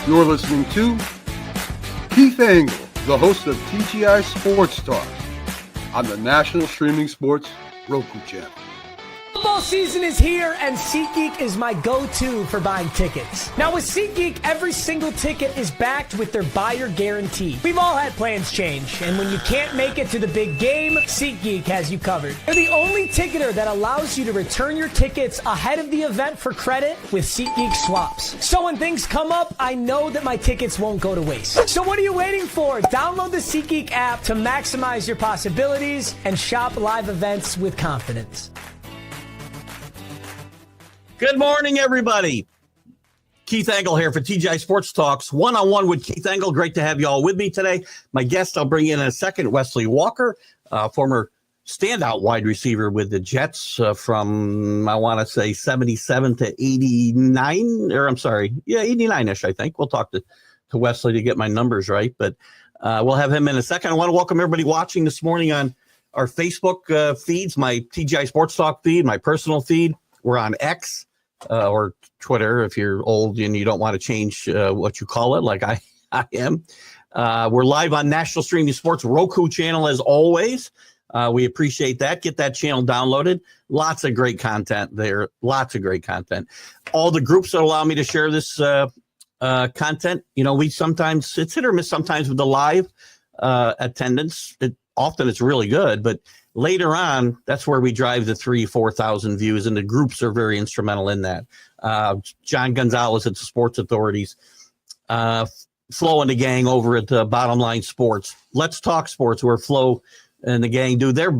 You're listening to Keith Engle, the host of TGI Sports Talks on the National Streaming Sports Roku channel. Football season is here, and SeatGeek is my go-to for buying tickets. Now, with SeatGeek, every single ticket is backed with their buyer guarantee. We've all had plans change, and when you can't make it to the big game, SeatGeek has you covered. They're the only ticketer that allows you to return your tickets ahead of the event for credit with SeatGeek swaps. So when things come up, I know that my tickets won't go to waste. So what are you waiting for? Download the SeatGeek app to maximize your possibilities and shop live events with confidence. Good morning, everybody. Keith Engle here for TGI Sports Talks One-on-One with Keith Engle. Great to have you all with me today. My guest I'll bring in a second, Wesley Walker, former standout wide receiver with the Jets from, I want to say, 77 to 89, or I'm sorry, 89-ish, I think. We'll talk to Wesley to get my numbers right, but we'll have him in a second. I want to welcome everybody watching this morning on our Facebook feeds, my TGI Sports Talk feed, my personal feed. We're on X or Twitter if you're old and you don't want to change what you call it, like I am. We're live on National Streaming Sports Roku channel as always. We appreciate that. Get that channel downloaded. Lots of great content there. Lots of great content. All the groups that allow me to share this content, you know, we sometimes, it's hit or miss sometimes with the live attendance. Often it's really good, but later on, that's where we drive the 3,000-4,000 views, and the groups are very instrumental in that. John Gonzalez at the Sports Authorities, Flo and the gang over at Bottom Line Sports. Let's Talk Sports, where Flo and the gang do their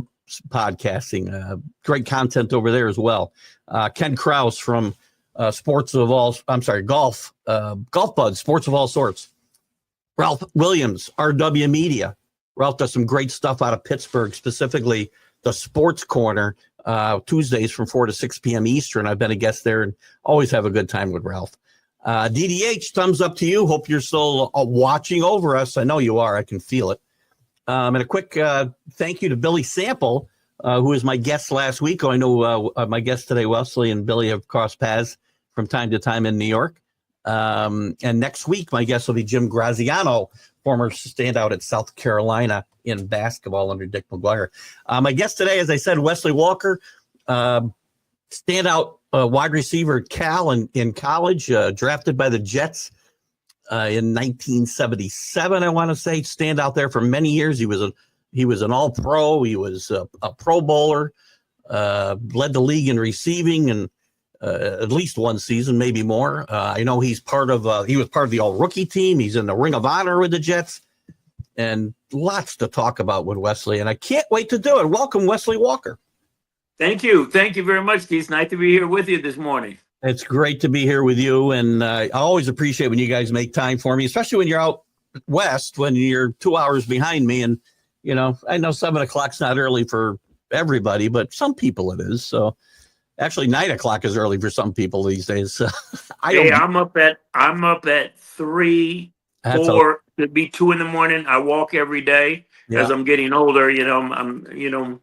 podcasting. Great content over there as well. Ken Krause from Golf Buds, Sports of All Sorts. Ralph Williams, RW Media. Ralph does some great stuff out of Pittsburgh, specifically the Sports Corner, Tuesdays from 4 to 6 p.m. Eastern. I've been a guest there and always have a good time with Ralph. DDH, thumbs up to you. Hope you're still watching over us. I know you are. I can feel it. And a quick thank you to Billy Sample, who was my guest last week. I know my guest today, Wesley, and Billy have crossed paths from time to time in New York. And next week, my guest will be Jim Graziano, former standout at South Carolina in basketball under Dick McGuire. My guest today, as I said, Wesley Walker, standout wide receiver at Cal in college, drafted by the Jets in 1977, I want to say. Stand out there for many years. He was an All-Pro. He was a Pro Bowler, led the league in receiving and at least one season, maybe more. I know he was part of the all-rookie team. He's in the Ring of Honor with the Jets, and lots to talk about with Wesley, and I can't wait to do it. Welcome, Wesley Walker. Thank you. Thank you very much, Keith. Nice to be here with you this morning. It's great to be here with you, and I always appreciate when you guys make time for me, especially when you're out west, when you're 2 hours behind me, and, you know, I know 7 o'clock's not early for everybody, but some people it is, so... Actually, 9 o'clock is early for some people these days. I'm up at 3, 4, to be 2 in the morning. I walk every day as I'm getting older. You know, I'm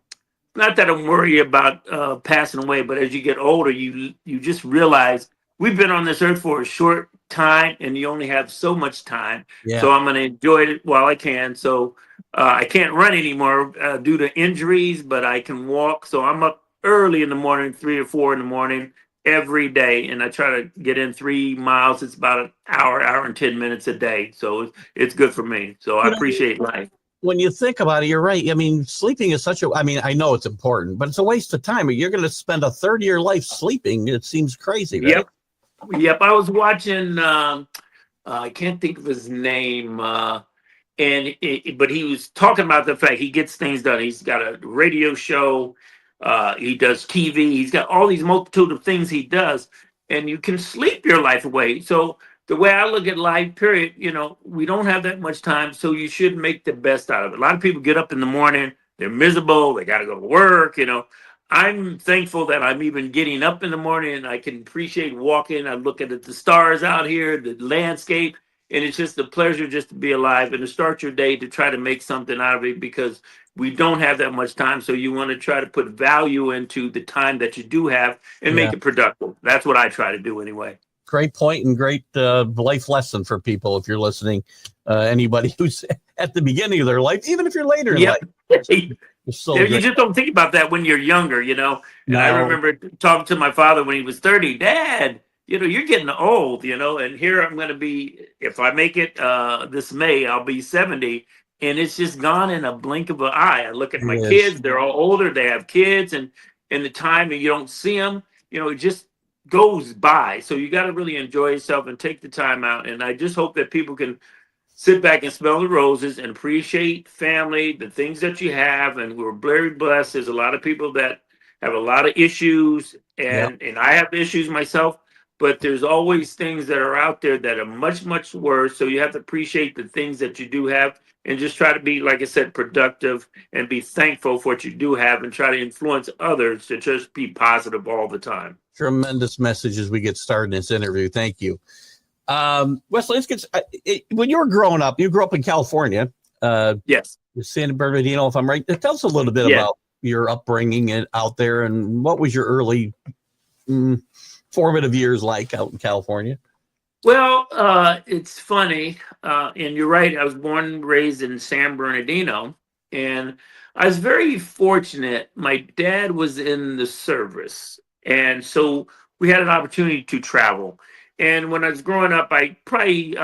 not that I'm worried about passing away, but as you get older, you just realize we've been on this earth for a short time, and you only have so much time. Yeah. So I'm going to enjoy it while I can. So I can't run anymore due to injuries, but I can walk. So I'm up early in the morning, 3 or 4 in the morning, every day. And I try to get in 3 miles. It's about an hour and 10 minutes a day. So it's good for me. So I appreciate life. When you think about it, you're right. I mean, sleeping is I know it's important, but it's a waste of time. You're going to spend a third of your life sleeping. It seems crazy, right? Yep. I was watching, I can't think of his name, but he was talking about the fact he gets things done. He's got a radio show. He does TV. He's got all these multitude of things he does, and you can sleep your life away. So the way I look at life, period, you know, we don't have that much time, so you should make the best out of it. A lot of people get up in the morning, they're miserable, they got to go to work, you know. I'm thankful that I'm even getting up in the morning and I can appreciate walking. I look at the stars out here, the landscape, and it's just a pleasure just to be alive and to start your day to try to make something out of it, because we don't have that much time. So you want to try to put value into the time that you do have and make it productive. That's what I try to do anyway. Great point and great life lesson for people if you're listening. Anybody who's at the beginning of their life, even if you're later in life. It's so You great. just don't think about that when you're younger, you know. And I No. remember talking to my father when he was 30. Dad, you know, you're getting old, you know, and here I'm going to be, if I make it this May, I'll be 70. And it's just gone in a blink of an eye. I look at my kids, they're all older, they have kids, and in the time and you don't see them, you know, it just goes by. So you got to really enjoy yourself and take the time out. And I just hope that people can sit back and smell the roses and appreciate family, the things that you have. And we're very blessed. There's a lot of people that have a lot of issues, and I have issues myself, but there's always things that are out there that are much, much worse. So you have to appreciate the things that you do have and just try to be, like I said, productive and be thankful for what you do have and try to influence others to just be positive all the time. Tremendous message as we get started in this interview. Thank you. Wesley, let's get, when you were growing up, you grew up in California. Yes. San Bernardino, if I'm right. Tell us a little bit about your upbringing out there and what was your early formative years like out in California? Well, it's funny, and you're right. I was born and raised in San Bernardino, and I was very fortunate. My dad was in the service, and so we had an opportunity to travel. And when I was growing up, I probably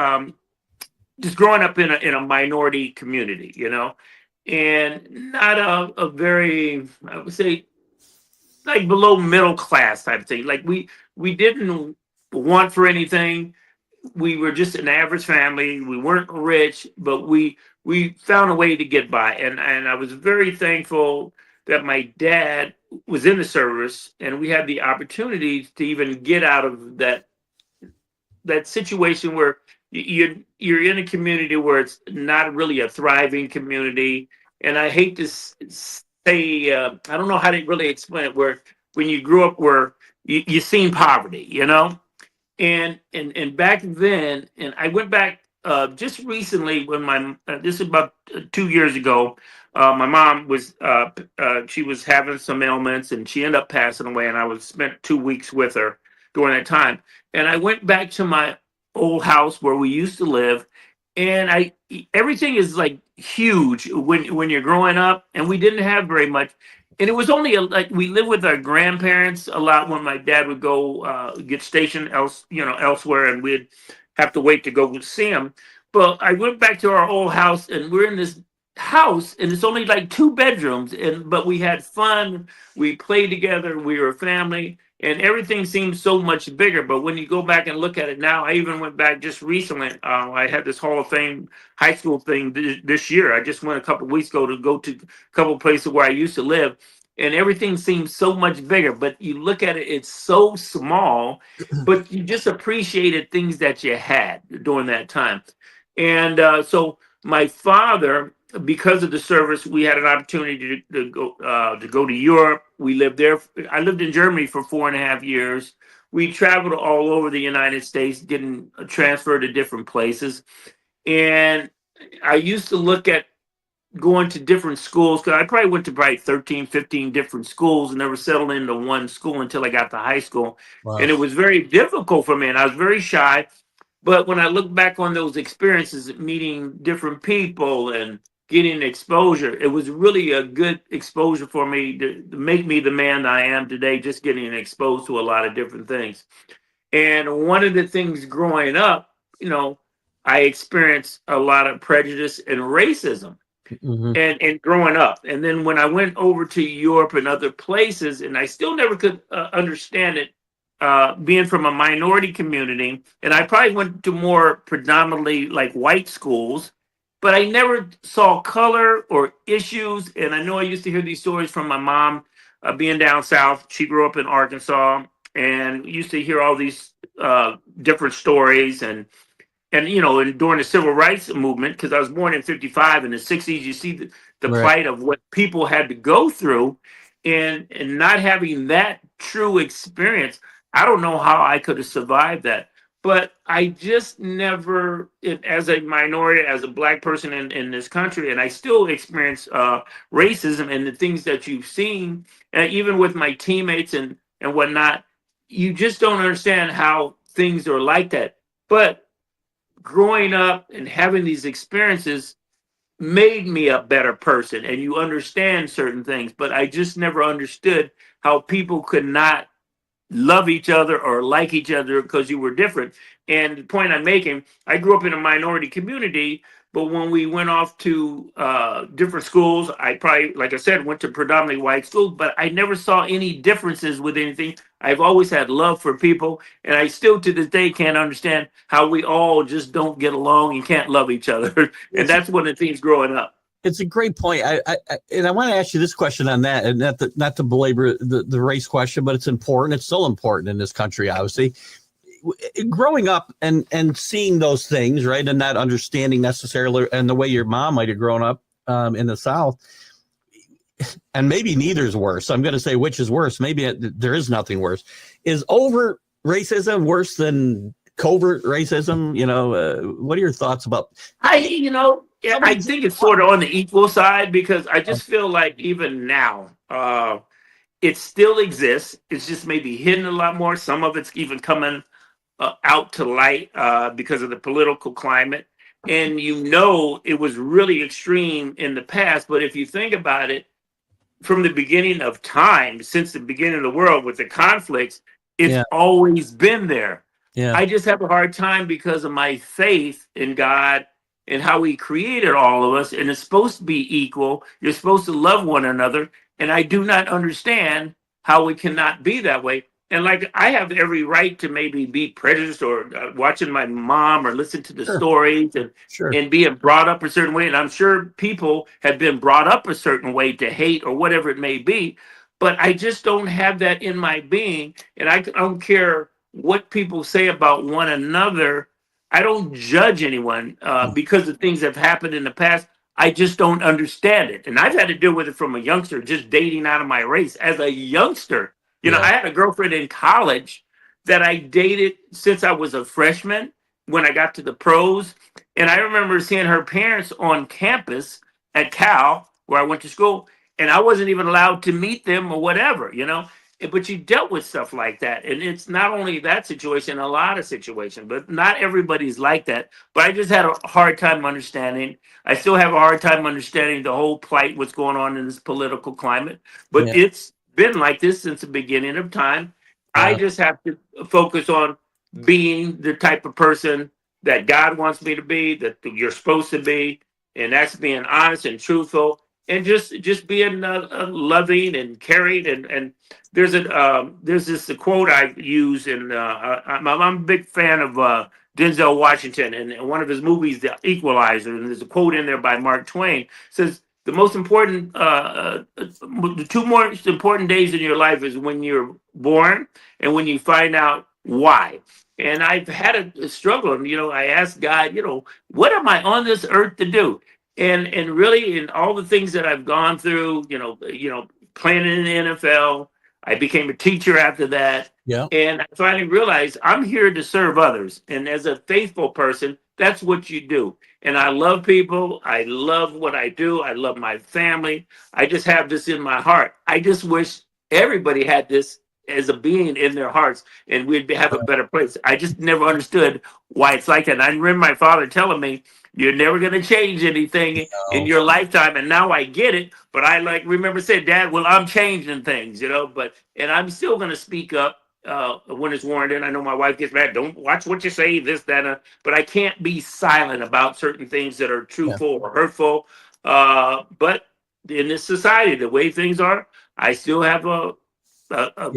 just growing up in a minority community, you know, and not a very, I would say, like below middle class type thing. Like we didn't want for anything. We were just an average family. We weren't rich, but we found a way to get by. And I was very thankful that my dad was in the service and we had the opportunity to even get out of that situation where you're in a community where it's not really a thriving community. And I hate to say, I don't know how to really explain it, where when you grew up where you seen poverty, you know? And back then, and I went back just recently when this is about 2 years ago. My mom was she was having some ailments and she ended up passing away, and I spent 2 weeks with her during that time. And I went back to my old house where we used to live, and everything is like huge when you're growing up, and we didn't have very much. And it was only like we lived with our grandparents a lot when my dad would go get stationed elsewhere, and we'd have to wait to go see him. But I went back to our old house, and we're in this house, and it's only like 2 bedrooms, but we had fun. We played together. We were a family, and everything seems so much bigger. But when you go back and look at it now, I even went back just recently. I had this Hall of Fame high school thing this year. I just went a couple of weeks ago to go to a couple of places where I used to live, and everything seems so much bigger. But you look at it, it's so small, but you just appreciated things that you had during that time. And so my father, because of the service, we had an opportunity to go to Europe. We lived there. I lived in Germany for 4.5 years. We traveled all over the United States, getting transferred to different places. And I used to look at going to different schools, because I probably went to 13, 15 different schools and never settled into one school until I got to high school. Wow. And it was very difficult for me, and I was very shy. But when I look back on those experiences, meeting different people and getting exposure, it was really a good exposure for me to make me the man I am today, just getting exposed to a lot of different things. And one of the things growing up, you know, I experienced a lot of prejudice and racism and growing up. And then when I went over to Europe and other places, and I still never could understand it, being from a minority community, and I probably went to more predominantly like white schools, but I never saw color or issues. And I know I used to hear these stories from my mom being down south. She grew up in Arkansas and used to hear all these different stories. And you know, and during the civil rights movement, because I was born in 55, in the 60s, you see the plight of what people had to go through, and not having that true experience. I don't know how I could have survived that. But I just never, as a minority, as a Black person in this country, and I still experience racism and the things that you've seen, even with my teammates and whatnot, you just don't understand how things are like that. But growing up and having these experiences made me a better person, and you understand certain things. But I just never understood how people could not love each other or like each other because you were different. And the point I'm making, I grew up in a minority community, but when we went off to different schools, I probably, like I said, went to predominantly white schools, but I never saw any differences with anything. I've always had love for people, and I still to this day can't understand how we all just don't get along and can't love each other. And that's one of the things growing up. It's a great point. And I want to ask you this question on that, and not to belabor the race question, but it's important. It's still important in this country, obviously. Growing up and seeing those things, right, and not understanding necessarily, and the way your mom might have grown up in the South, and maybe neither is worse. I'm going to say which is worse. Maybe there is nothing worse. Is overt racism worse than covert racism? What are your thoughts about? I think it's sort of on the equal side, because I just feel like even now, it still exists. It's just maybe hidden a lot more. Some of it's even coming out to light because of the political climate. And it was really extreme in the past. But if you think about it, from the beginning of time, since the beginning of the world with the conflicts, it's always been there. Yeah. I just have a hard time because of my faith in God and how he created all of us. And it's supposed to be equal. You're supposed to love one another. And I do not understand how it cannot be that way. And like, I have every right to maybe be prejudiced or watching my mom or listen to the stories and being brought up a certain way. And I'm sure people have been brought up a certain way to hate or whatever it may be. But I just don't have that in my being. And I don't care what people say about one another. I don't judge anyone because of things that have happened in the past. I just don't understand it. And I've had to deal with it from a youngster, just dating out of my race as a youngster. I had a girlfriend in college that I dated since I was a freshman when I got to the pros. And I remember seeing her parents on campus at Cal, where I went to school, and I wasn't even allowed to meet them or whatever, But you dealt with stuff like that. And it's not only that situation, a lot of situations, but not everybody's like that. But I just had a hard time understanding. I still have a hard time understanding the whole plight, what's going on in this political climate. But it's been like this since the beginning of time. I just have to focus on being the type of person that God wants me to be, that you're supposed to be. And that's being honest and truthful and just being loving and caring. And there's this quote I use, and I'm a big fan of Denzel Washington, and one of his movies, The Equalizer, and there's a quote in there by Mark Twain. It says, the two most important days in your life is when you're born and when you find out why. And I've had a struggle, and I asked God, what am I on this earth to do? And really, in all the things that I've gone through, playing in the NFL, I became a teacher after that. Yeah. And I finally realized I'm here to serve others. And as a faithful person, that's what you do. And I love people. I love what I do. I love my family. I just have this in my heart. I just wish everybody had this as a being in their hearts, and we'd have a better place. I just never understood why it's like that. And I remember my father telling me, you're never going to change anything in your lifetime. And now I get it. But I remember saying, Dad, well, I'm changing things, and I'm still going to speak up when it's warranted. I know my wife gets mad. Don't watch what you say, this, that, but I can't be silent about certain things that are truthful or hurtful. But in this society, the way things are, I still have a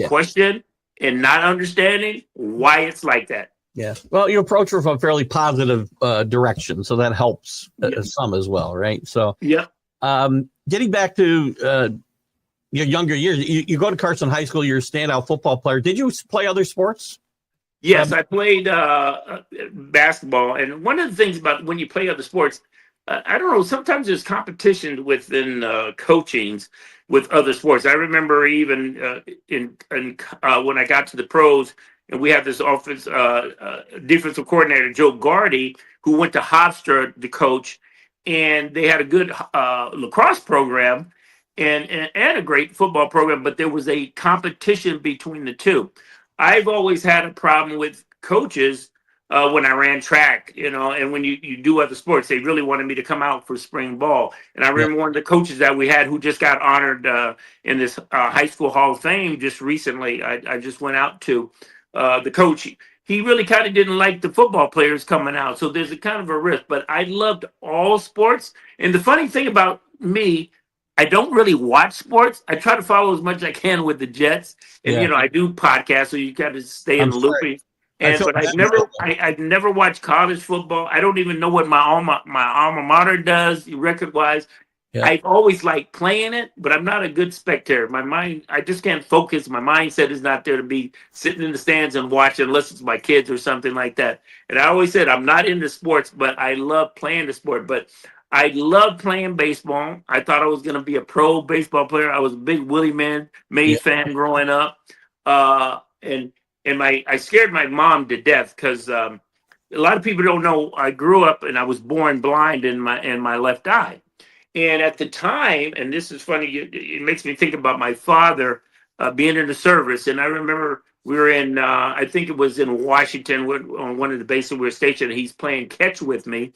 question and not understanding why it's like that. Yeah. Well, you approach her from a fairly positive direction, so that helps some as well, right? So, getting back to your younger years, you go to Carson High School. You're a standout football player. Did you play other sports? Yes, I played basketball, and one of the things about when you play other sports, I don't know. Sometimes there's competition within coachings with other sports. I remember even when I got to the pros. And we have this defensive coordinator, Joe Gardy, who went to Hofstra to coach, and they had a good lacrosse program and a great football program, but there was a competition between the two. I've always had a problem with coaches when I ran track, and when you do other sports, they really wanted me to come out for spring ball. And I remember one of the coaches that we had who just got honored in this high school Hall of Fame just recently. I just went out to the coach. He really kind of didn't like the football players coming out. So there's a kind of a risk. But I loved all sports. And the funny thing about me, I don't really watch sports. I try to follow as much as I can with the Jets. And, I do podcasts, so you got to stay in the loop. But I've never watched college football. I don't even know what my alma mater does record wise. Yeah. I've always liked playing it, but I'm not a good spectator. My mind, I just can't focus. My mindset is not there to be sitting in the stands and watching unless it's my kids or something like that. And I always said I'm not into sports, but I love playing the sport. But I love playing baseball. I thought I was going to be a pro baseball player. I was a big Willie Mays fan growing up, and I scared my mom to death because a lot of people don't know I grew up and I was born blind in my left eye. And at the time, and this is funny, it makes me think about my father being in the service. And I remember we were in, I think it was in Washington on one of the bases we were stationed. He's playing catch with me.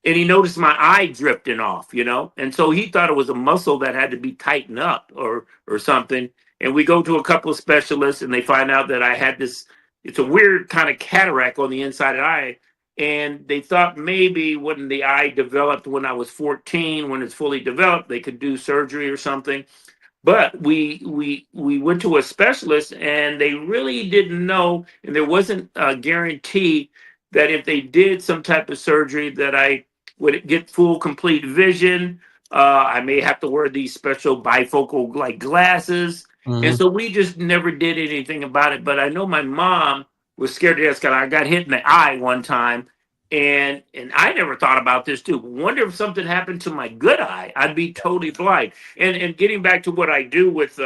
And he noticed my eye drifting off, And so he thought it was a muscle that had to be tightened up or something. And we go to a couple of specialists and they find out that I had this, it's a weird kind of cataract on the inside of the eye. And they thought maybe when the eye developed when I was 14, when it's fully developed, they could do surgery or something. But we went to a specialist and they really didn't know. And there wasn't a guarantee that if they did some type of surgery that I would get full, complete vision. I may have to wear these special bifocal like glasses. Mm-hmm. And so we just never did anything about it. But I know my mom was scared to death because I got hit in the eye one time. And I never thought about this too. Wonder if something happened to my good eye, I'd be totally blind. And getting back to what I do with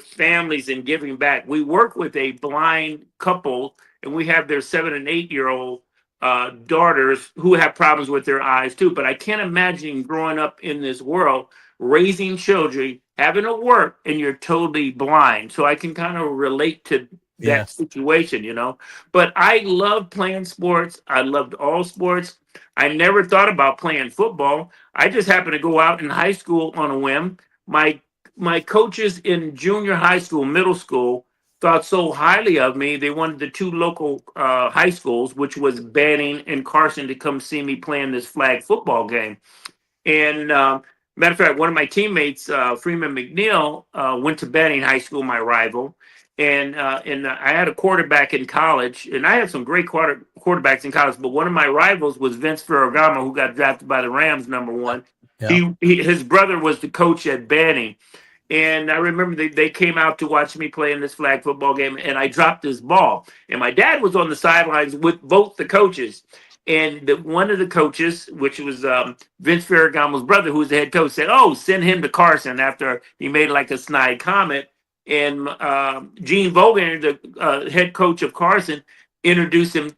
families and giving back, we work with a blind couple and we have their 7 and 8 year old daughters who have problems with their eyes too. But I can't imagine growing up in this world, raising children, having to work, and you're totally blind. So I can kind of relate to that situation, But I love playing sports. I loved all sports. I never thought about playing football. I just happened to go out in high school on a whim. My coaches in junior high school, middle school, thought so highly of me. They wanted the two local high schools, which was Banning and Carson, to come see me playing this flag football game. And matter of fact, one of my teammates, Freeman McNeil, went to Banning High School, my rival. And I had a quarterback in college, and I had some great quarterbacks in college. But one of my rivals was Vince Ferragamo, who got drafted by the Rams, #1. Yeah. His brother was the coach at Banning. And I remember they came out to watch me play in this flag football game, and I dropped this ball. And my dad was on the sidelines with both the coaches. And one of the coaches, which was Vince Ferragamo's brother, who was the head coach, said, "Oh, send him to Carson," after he made like a snide comment. And Gene Vogan, the head coach of Carson, introduced him,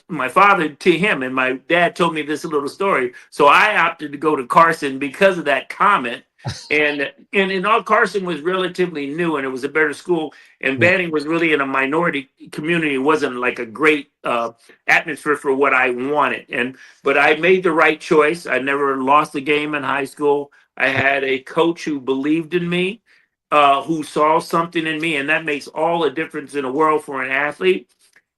my father, to him. And my dad told me this little story. So I opted to go to Carson because of that comment. And in all, Carson was relatively new, and it was a better school. And Banning was really in a minority community. It wasn't like a great atmosphere for what I wanted. But I made the right choice. I never lost a game in high school. I had a coach who believed in me, who saw something in me, and that makes all the difference in the world for an athlete.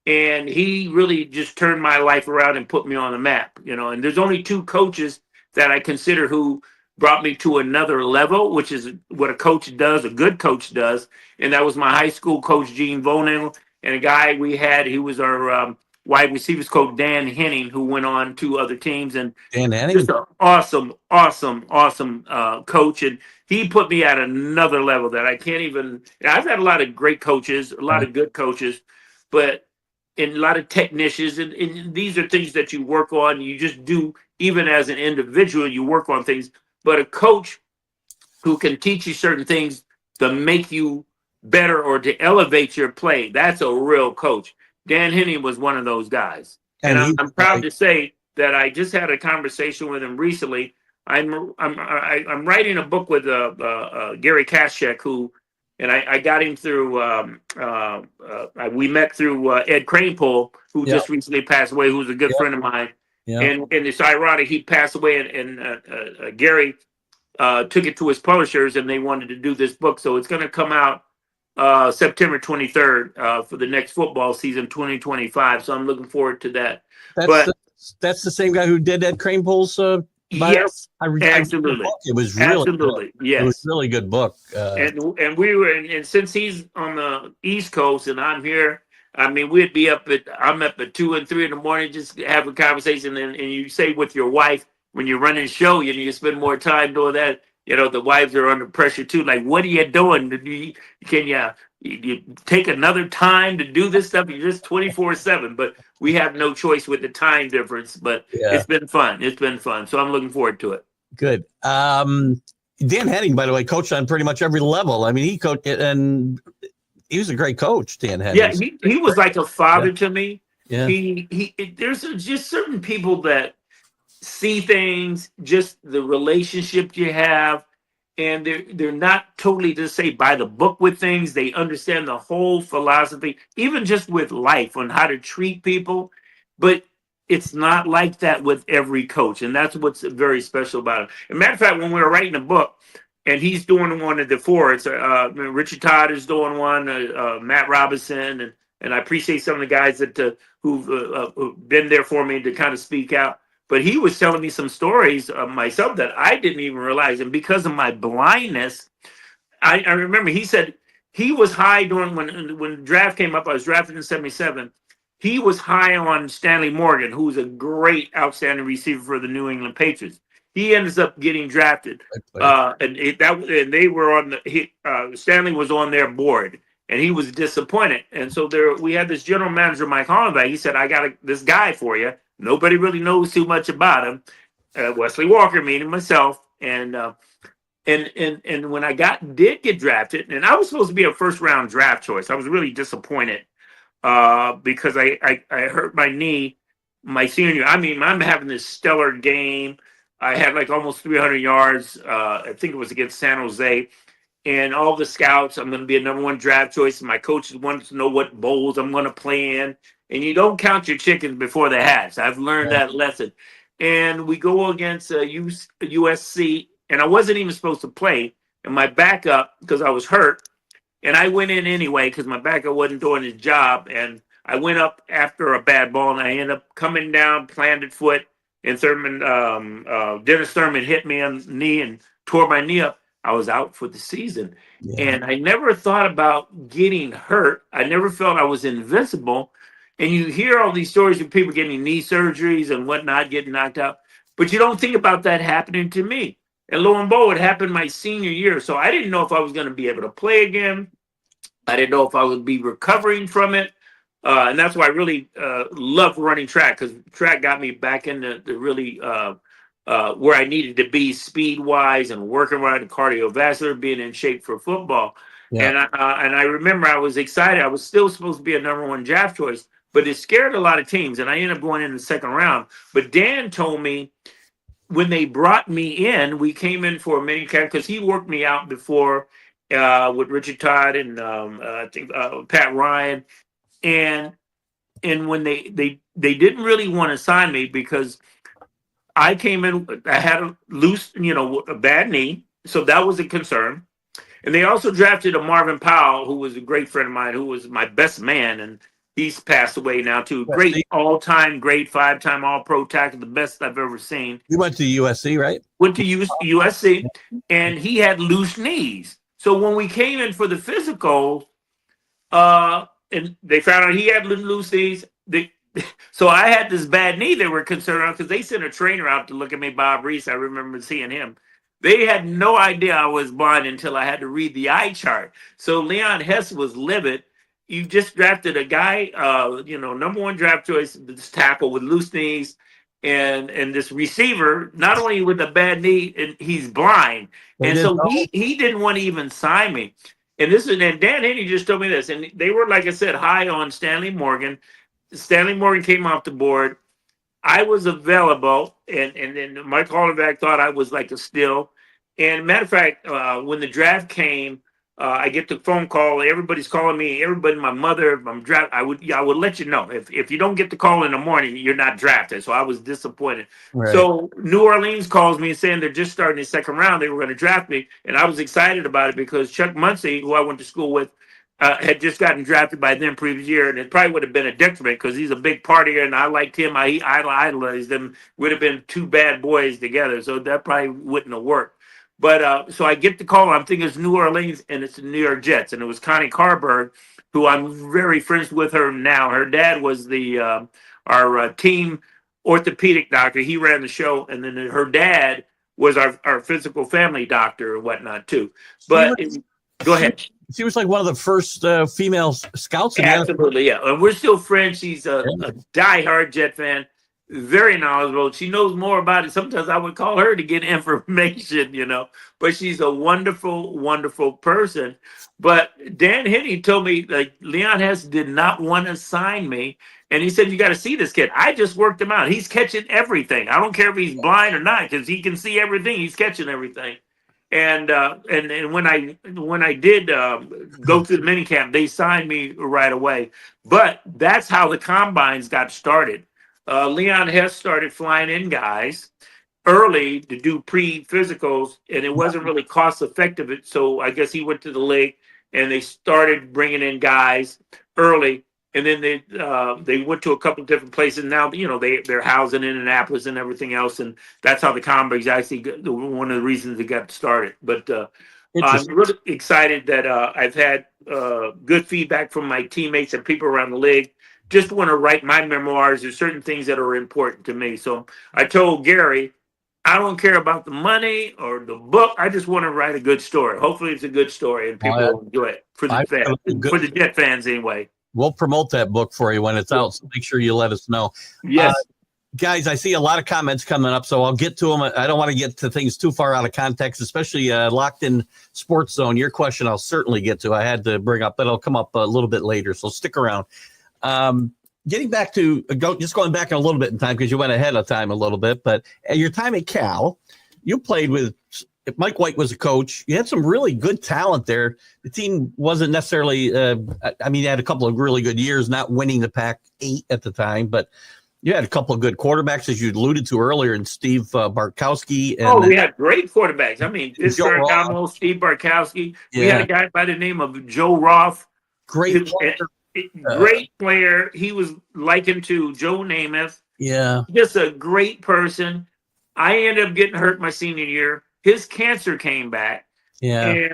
And he really just turned my life around and put me on the map, And there's only two coaches that I consider who brought me to another level, which is what a coach does, a good coach does. And that was my high school coach, Gene Vonen, and a guy we had, he was our wide receivers coach, Dan Henning, who went on to other teams. And Dan Henning, just an awesome coach. And he put me at another level that I can't even. I've had a lot of great coaches, a lot of good coaches, but a lot of technicians. And these are things that you work on. You just do, even as an individual, you work on things. But a coach who can teach you certain things to make you better or to elevate your play, that's a real coach. Dan Henning was one of those guys. And I'm proud to say that I just had a conversation with him recently. I'm writing a book with Gary Kaschek, who And I got him through. We met through Ed Cranepole, who just recently passed away, who's a good friend of mine. Yeah. And it's ironic he passed away, and Gary took it to his publishers, and they wanted to do this book. So it's going to come out September 23rd for the next football season, 2025. So I'm looking forward to that. That's the same guy who did Ed Cranepole's. Yes, absolutely. It was really absolutely good. Yes. It was a really good book. And we were, and since he's on the East Coast and I'm here, I mean, I'm up at 2 and 3 in the morning, just having a conversation. And you say with your wife, when you're running a show, you spend more time doing that. The wives are under pressure too. Like, what are you doing? Can you take another time to do this stuff? You're just 24/7, but we have no choice with the time difference. But It's been fun. It's been fun. So I'm looking forward to it. Good. Dan Henning, by the way, coached on pretty much every level. I mean, he coached, and he was a great coach, Dan Henning. Yeah, he was like a father to me. Yeah. There's just certain people that see things, just the relationship you have, and they're not totally just say by the book with things. They understand the whole philosophy, even just with life, on how to treat people. But it's not like that with every coach, and that's what's very special about it. As a matter of fact, when we were writing a book, and he's doing one of the forwards, Richard Todd is doing one, Matt Robinson, and I appreciate some of the guys that who've been there for me to kind of speak out. But he was telling me some stories of myself that I didn't even realize. And because of my blindness, I remember he said he was high during when the draft came up. I was drafted in 77. He was high on Stanley Morgan, who's a great, outstanding receiver for the New England Patriots. He ends up getting drafted. And they were on Stanley was on their board, and he was disappointed. And so we had this general manager, Mike Hollenbeck. He said, I got this guy for you. Nobody really knows too much about him. Wesley Walker, meaning myself, and when I did get drafted, and I was supposed to be a first round draft choice. I was really disappointed because I hurt my knee my senior year. I mean, I'm having this stellar game. I had like almost 300 yards. I think it was against San Jose. And all the scouts, I'm going to be a number 1 draft choice. And my coaches wanted to know what bowls I'm going to play in. And you don't count your chickens before they hatch. I've learned that lesson. And we go against USC, and I wasn't even supposed to play. And my backup, because I was hurt, and I went in anyway because my backup wasn't doing his job. And I went up after a bad ball, and I ended up coming down, planted foot, and Dennis Thurman hit me on the knee and tore my knee up. I was out for the season. Yeah. And I never thought about getting hurt. I never felt I was invincible. And you hear all these stories of people getting knee surgeries and whatnot, getting knocked out. But you don't think about that happening to me. And lo and behold, it happened my senior year. So I didn't know if I was going to be able to play again. I didn't know if I would be recovering from it. And that's why I really love running track, because track got me back into the really where I needed to be speed-wise and working right and cardiovascular, being in shape for football. Yeah. And I remember I was excited. I was still supposed to be a number 1 draft choice, but it scared a lot of teams, and I ended up going in the second round. But Dan told me when they brought me in, we came in for a mini camp because he worked me out before with Richard Todd and I think Pat Ryan. And when they didn't really want to sign me because I came in, I had a loose, a bad knee. So that was a concern. And they also drafted a Marvin Powell, who was a great friend of mine, who was my best man. And he's passed away now too. Great all-time, great 5-time All-Pro tackle, the best I've ever seen. You went to USC, right? Went to USC, and he had loose knees. So when we came in for the physical, and they found out he had loose knees, so I had this bad knee they were concerned about because they sent a trainer out to look at me, Bob Reese. I remember seeing him. They had no idea I was blind until I had to read the eye chart. So Leon Hess was livid. You just drafted a guy, number 1 draft choice, this tackle with loose knees, and this receiver, not only with a bad knee, and he's blind. And so he didn't want to even sign me. And Dan Henning just told me this, and they were, like I said, high on Stanley Morgan. Stanley Morgan came off the board. I was available, and then Mike Hollenbeck thought I was like a steal. And matter of fact, when the draft came, I get the phone call. Everybody's calling me. Everybody, my mother, if I'm drafted, I would let you know. If you don't get the call in the morning, you're not drafted. So I was disappointed. Right. So New Orleans calls me and saying they're just starting the second round. They were going to draft me, and I was excited about it because Chuck Muncie, who I went to school with, had just gotten drafted by them previous year, and it probably would have been a detriment because he's a big partier, and I liked him. I idolized him. Would have been two bad boys together, so that probably wouldn't have worked. But so I get the call. I'm thinking it's New Orleans, and it's the New York Jets, and it was Connie Carberg, who I'm very friends with her now. Her dad was the our team orthopedic doctor. He ran the show, and then her dad was our physical family doctor and whatnot too. But go ahead. She was like one of the first female scouts. Absolutely, yeah. And we're still friends. She's a diehard Jet fan, very knowledgeable. She knows more about it. Sometimes I would call her to get information, but she's a wonderful, wonderful person. But Dan Henney told me, like, Leon Hess did not want to sign me. And he said, you got to see this kid. I just worked him out. He's catching everything. I don't care if he's blind or not because he can see everything. He's catching everything. And when I did go through the minicamp, they signed me right away. But that's how the combines got started. Leon Hess started flying in guys early to do pre-physicals, and it wasn't really cost effective. So I guess he went to the league, and they started bringing in guys early. And then they went to a couple of different places. Now, they're housing in Indianapolis and everything else. And that's how the combines actually, one of the reasons it got started. But I'm really excited that I've had good feedback from my teammates and people around the league. Just want to write my memoirs. There's certain things that are important to me. So I told Gary, I don't care about the money or the book. I just want to write a good story. Hopefully it's a good story and people will enjoy it for the fans, for the Jet fans anyway. We'll promote that book for you when it's out, so make sure you let us know. Yes. Guys, I see a lot of comments coming up, so I'll get to them. I don't want to get to things too far out of context, especially Locked In Sports Zone. Your question I'll certainly get to. I had to bring up, but it'll come up a little bit later, so stick around. Getting back to going back a little bit in time because you went ahead of time a little bit, but at your time at Cal, you played with Mike White was a coach. You had some really good talent there. The team wasn't necessarily, you had a couple of really good years, not winning the Pac-8 at the time, but you had a couple of good quarterbacks, as you alluded to earlier, in Steve Bartkowski. And, we had great quarterbacks. Steve Bartkowski. Yeah. We had a guy by the name of Joe Roth. Great player. He was likened to Joe Namath. Yeah. Just a great person. I ended up getting hurt my senior year. His cancer came back. Yeah.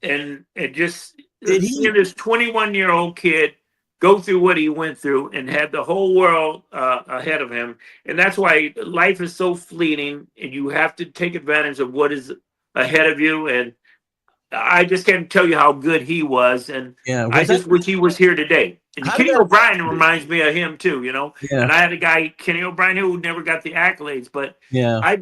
And it just seeing this 21-year-old kid go through what he went through and had the whole world ahead of him. And that's why life is so fleeting and you have to take advantage of what is ahead of you. And I just can't tell you how good he was. And I just wish he was here today. And Kenny O'Brien reminds me of him too, Yeah. And I had a guy, Kenny O'Brien, who never got the accolades, but I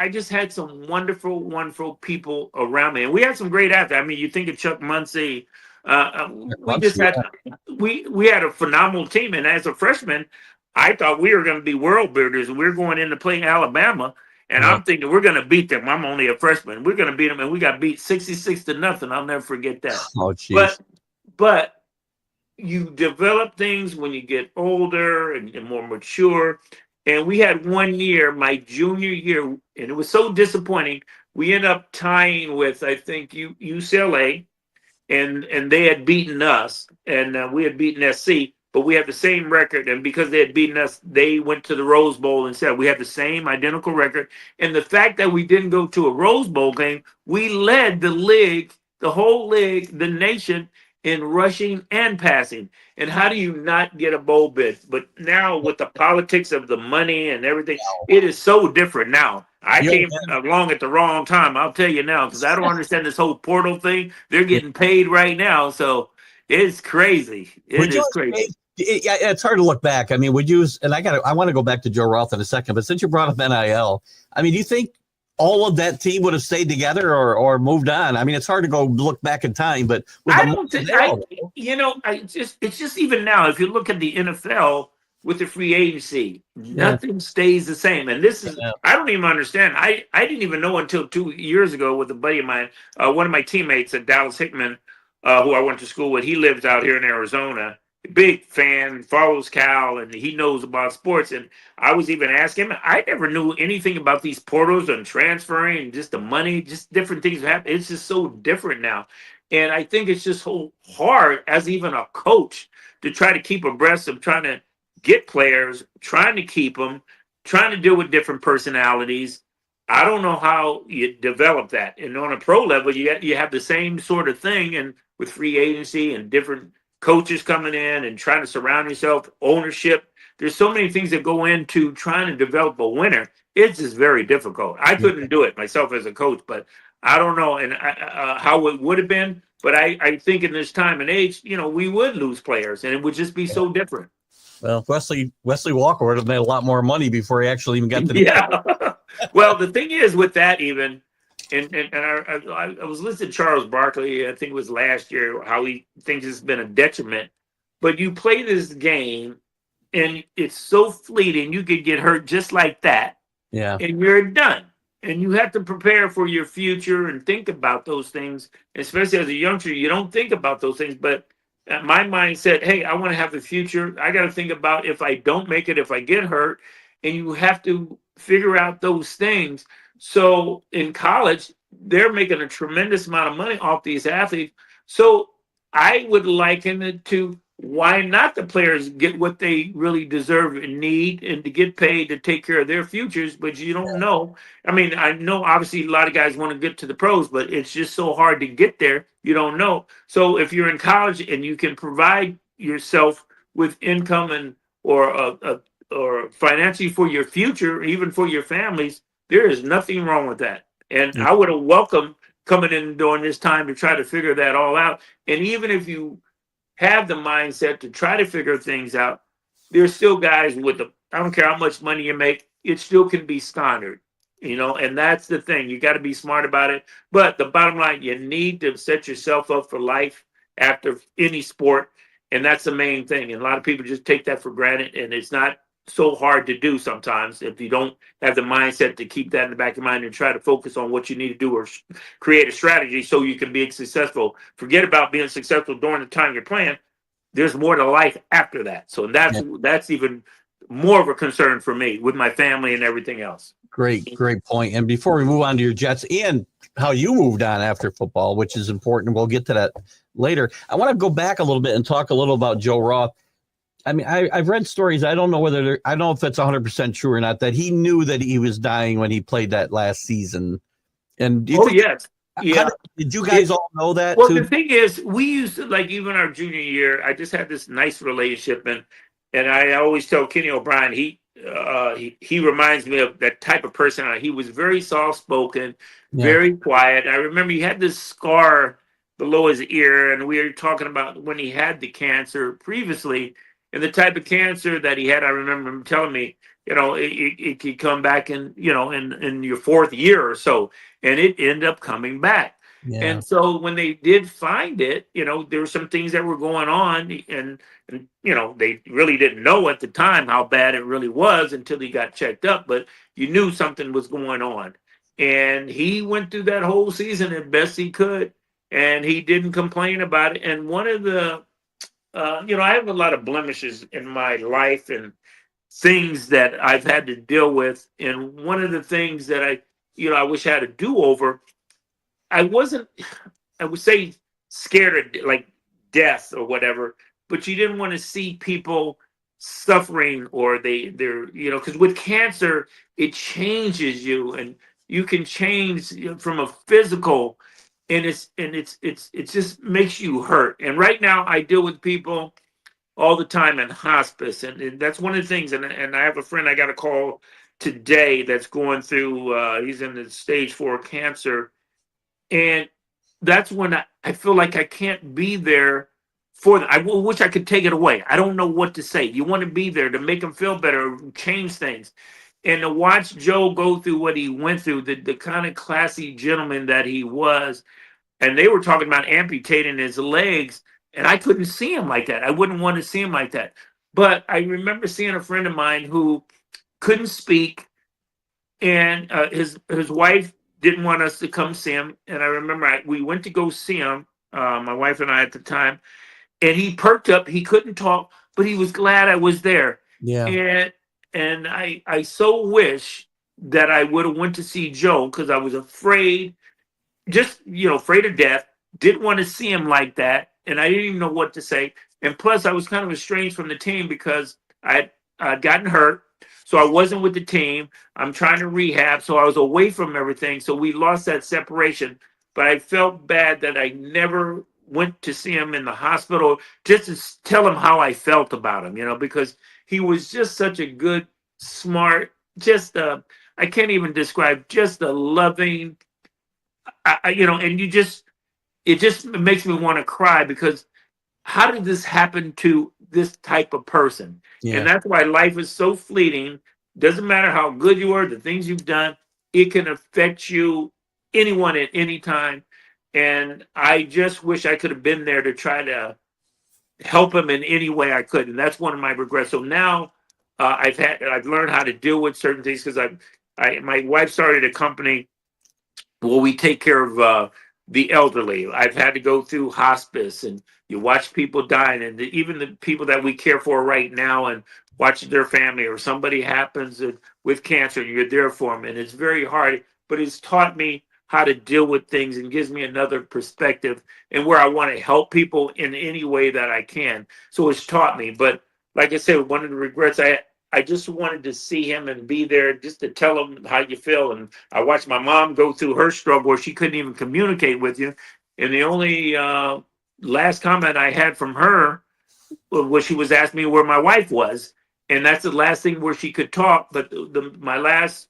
just had some wonderful, wonderful people around me. And we had some great athletes. I mean, you think of Chuck Muncie. We had a phenomenal team. And as a freshman, I thought we were going to be world beaters. And we were going in to play Alabama. And I'm thinking we're going to beat them. I'm only a freshman. We're going to beat them. And we got beat 66-0. I'll never forget that. Oh, geez. But you develop things when you get older and more mature. And we had 1 year, my junior year, and it was so disappointing. We ended up tying with, I think, UCLA, and they had beaten us, and we had beaten SC, but we had the same record. And because they had beaten us, they went to the Rose Bowl and said we had the same identical record. And the fact that we didn't go to a Rose Bowl game, we led the league, the whole league, the nation, in rushing and passing. And how do you not get a bowl bid? But now with the politics of the money and everything, it is so different now. I came along at the wrong time. I'll tell you now, because I don't understand this whole portal thing. They're getting paid right now. So it's crazy. It is crazy. It's hard to look back. I mean, I want to go back to Joe Roth in a second, but since you brought up NIL, I mean, do you think all of that team would have stayed together or moved on? I mean, it's hard to go look back in time, but I don't think it's just even now, if you look at the NFL, with the free agency. Nothing stays the same. And this is, I don't even understand. I didn't even know until 2 years ago with a buddy of mine, one of my teammates at Dallas Hickman, who I went to school with. He lives out here in Arizona. Big fan, follows Cal, and he knows about sports. And I was even asking him, I never knew anything about these portals and transferring and just the money, just different things happen. It's just so different now. And I think it's just so hard as even a coach to try to keep abreast of trying to get players, trying to keep them, trying to deal with different personalities. I don't know how you develop that. And on a pro level, you have the same sort of thing, and with free agency and different coaches coming in and trying to surround yourself, ownership. There's so many things that go into trying to develop a winner. It's just very difficult. I couldn't do it myself as a coach, but I don't know and how it would have been. But I think in this time and age, we would lose players, and it would just be so different. Well, Wesley Walker would have made a lot more money before he actually even got to the Yeah. Well, the thing is with that even, and I was listening to Charles Barkley, I think it was last year, how he thinks it's been a detriment. But you play this game, and it's so fleeting, you could get hurt just like that. Yeah. And you're done. And you have to prepare for your future and think about those things. Especially as a youngster, you don't think about those things. But my mind said, hey, I want to have a future. I got to think about if I don't make it, if I get hurt. And you have to figure out those things. So in college, they're making a tremendous amount of money off these athletes. So I would liken it to why not the players get what they really deserve and need and to get paid to take care of their futures, but you don't know. I mean, I know obviously a lot of guys want to get to the pros, but it's just so hard to get there. You don't know. So if you're in college and you can provide yourself with income and or financially for your future, even for your families, there is nothing wrong with that. And I would have welcomed coming in during this time to try to figure that all out. And even if you have the mindset to try to figure things out, there's still guys with I don't care how much money you make, it still can be squandered, and that's the thing. You got to be smart about it. But the bottom line, you need to set yourself up for life after any sport. And that's the main thing. And a lot of people just take that for granted. And it's not so hard to do sometimes if you don't have the mindset to keep that in the back of your mind and try to focus on what you need to do or create a strategy so you can be successful. Forget about being successful during the time you're playing. There's more to life after that. So that's even more of a concern for me with my family and everything else. Great point. And before we move on to your Jets and how you moved on after football, which is important, we'll get to that later. I want to go back a little bit and talk a little about Joe Roth. I mean, I've read stories. I don't know I don't know if that's 100% true or not, that he knew that he was dying when he played that last season. And yes. Yeah. Did you guys all know that? Well, too? the thing is, we used to, like, even our junior year, I just had this nice relationship. And I always tell Kenny O'Brien, he reminds me of that type of person. He was very soft-spoken, very quiet. I remember he had this scar below his ear, and we were talking about when he had the cancer previously. And the type of cancer that he had, I remember him telling me, it could come back in your fourth year or so, and it ended up coming back. Yeah. And so when they did find it, there were some things that were going on, and they really didn't know at the time how bad it really was until he got checked up, but you knew something was going on. And he went through that whole season as best he could, and he didn't complain about it. And one of the I have a lot of blemishes in my life and things that I've had to deal with. And one of the things that I wish I had a do-over, I wasn't, I would say, scared of like death or whatever, but you didn't want to see people suffering or they're because with cancer, it changes you, and you can change from a physical. And it just makes you hurt. And right now I deal with people all the time in hospice. And that's one of the things. And I have a friend I got a call today that's going through, he's in the stage 4 cancer. And that's when I feel like I can't be there for them. I wish I could take it away. I don't know what to say. You want to be there to make them feel better, change things. And to watch Joe go through what he went through, the kind of classy gentleman that he was, and they were talking about amputating his legs, and I couldn't see him like that. I wouldn't want to see him like that. But I remember seeing a friend of mine who couldn't speak, and his wife didn't want us to come see him. And I remember we went to go see him, my wife and I at the time, and he perked up. He couldn't talk, but he was glad I was there. Yeah. And I so wish that I would have went to see Joe, because I was afraid, just afraid of death. Didn't want to see him like that, and I didn't even know what to say. And plus, I was kind of estranged from the team because I'd gotten hurt, so I wasn't with the team. I'm trying to rehab, so I was away from everything. So we lost that separation. But I felt bad that I never went to see him in the hospital just to tell him how I felt about him, because he was just such a good, smart, just I can't even describe, just a loving, and it just makes me want to cry, because how did this happen to this type of person? Yeah. And that's why life is so fleeting. Doesn't matter how good you are, the things you've done, it can affect you, anyone at any time. And I just wish I could have been there to try to help him in any way I could. And that's one of my regrets. So now I've learned how to deal with certain things, because my wife started a company where we take care of the elderly. I've had to go through hospice, and you watch people dying, and even the people that we care for right now, and watching their family, or somebody happens with cancer, and you're there for them. And it's very hard, but it's taught me how to deal with things and gives me another perspective, and where I want to help people in any way that I can. So it's taught me. But like I said, one of the regrets, I just wanted to see him and be there just to tell him how you feel. And I watched my mom go through her struggle where she couldn't even communicate with you. And the only last comment I had from her was she was asking me where my wife was. And that's the last thing where she could talk. But my last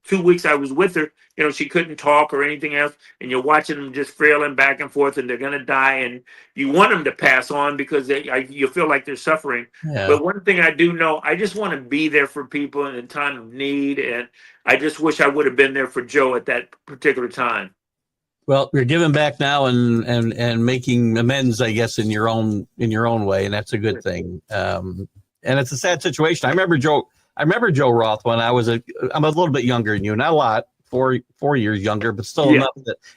2 weeks I was with her, she couldn't talk or anything else. And you're watching them just frailing back and forth, and they're going to die. And you want them to pass on, because you feel like they're suffering. Yeah. But one thing I do know, I just want to be there for people in a time of need. And I just wish I would have been there for Joe at that particular time. Well, you're giving back now and making amends, I guess, in your own way. And that's a good thing. And it's a sad situation. I remember Joe Roth when I'm a little bit younger than you, not a lot, 4 years younger, but still enough.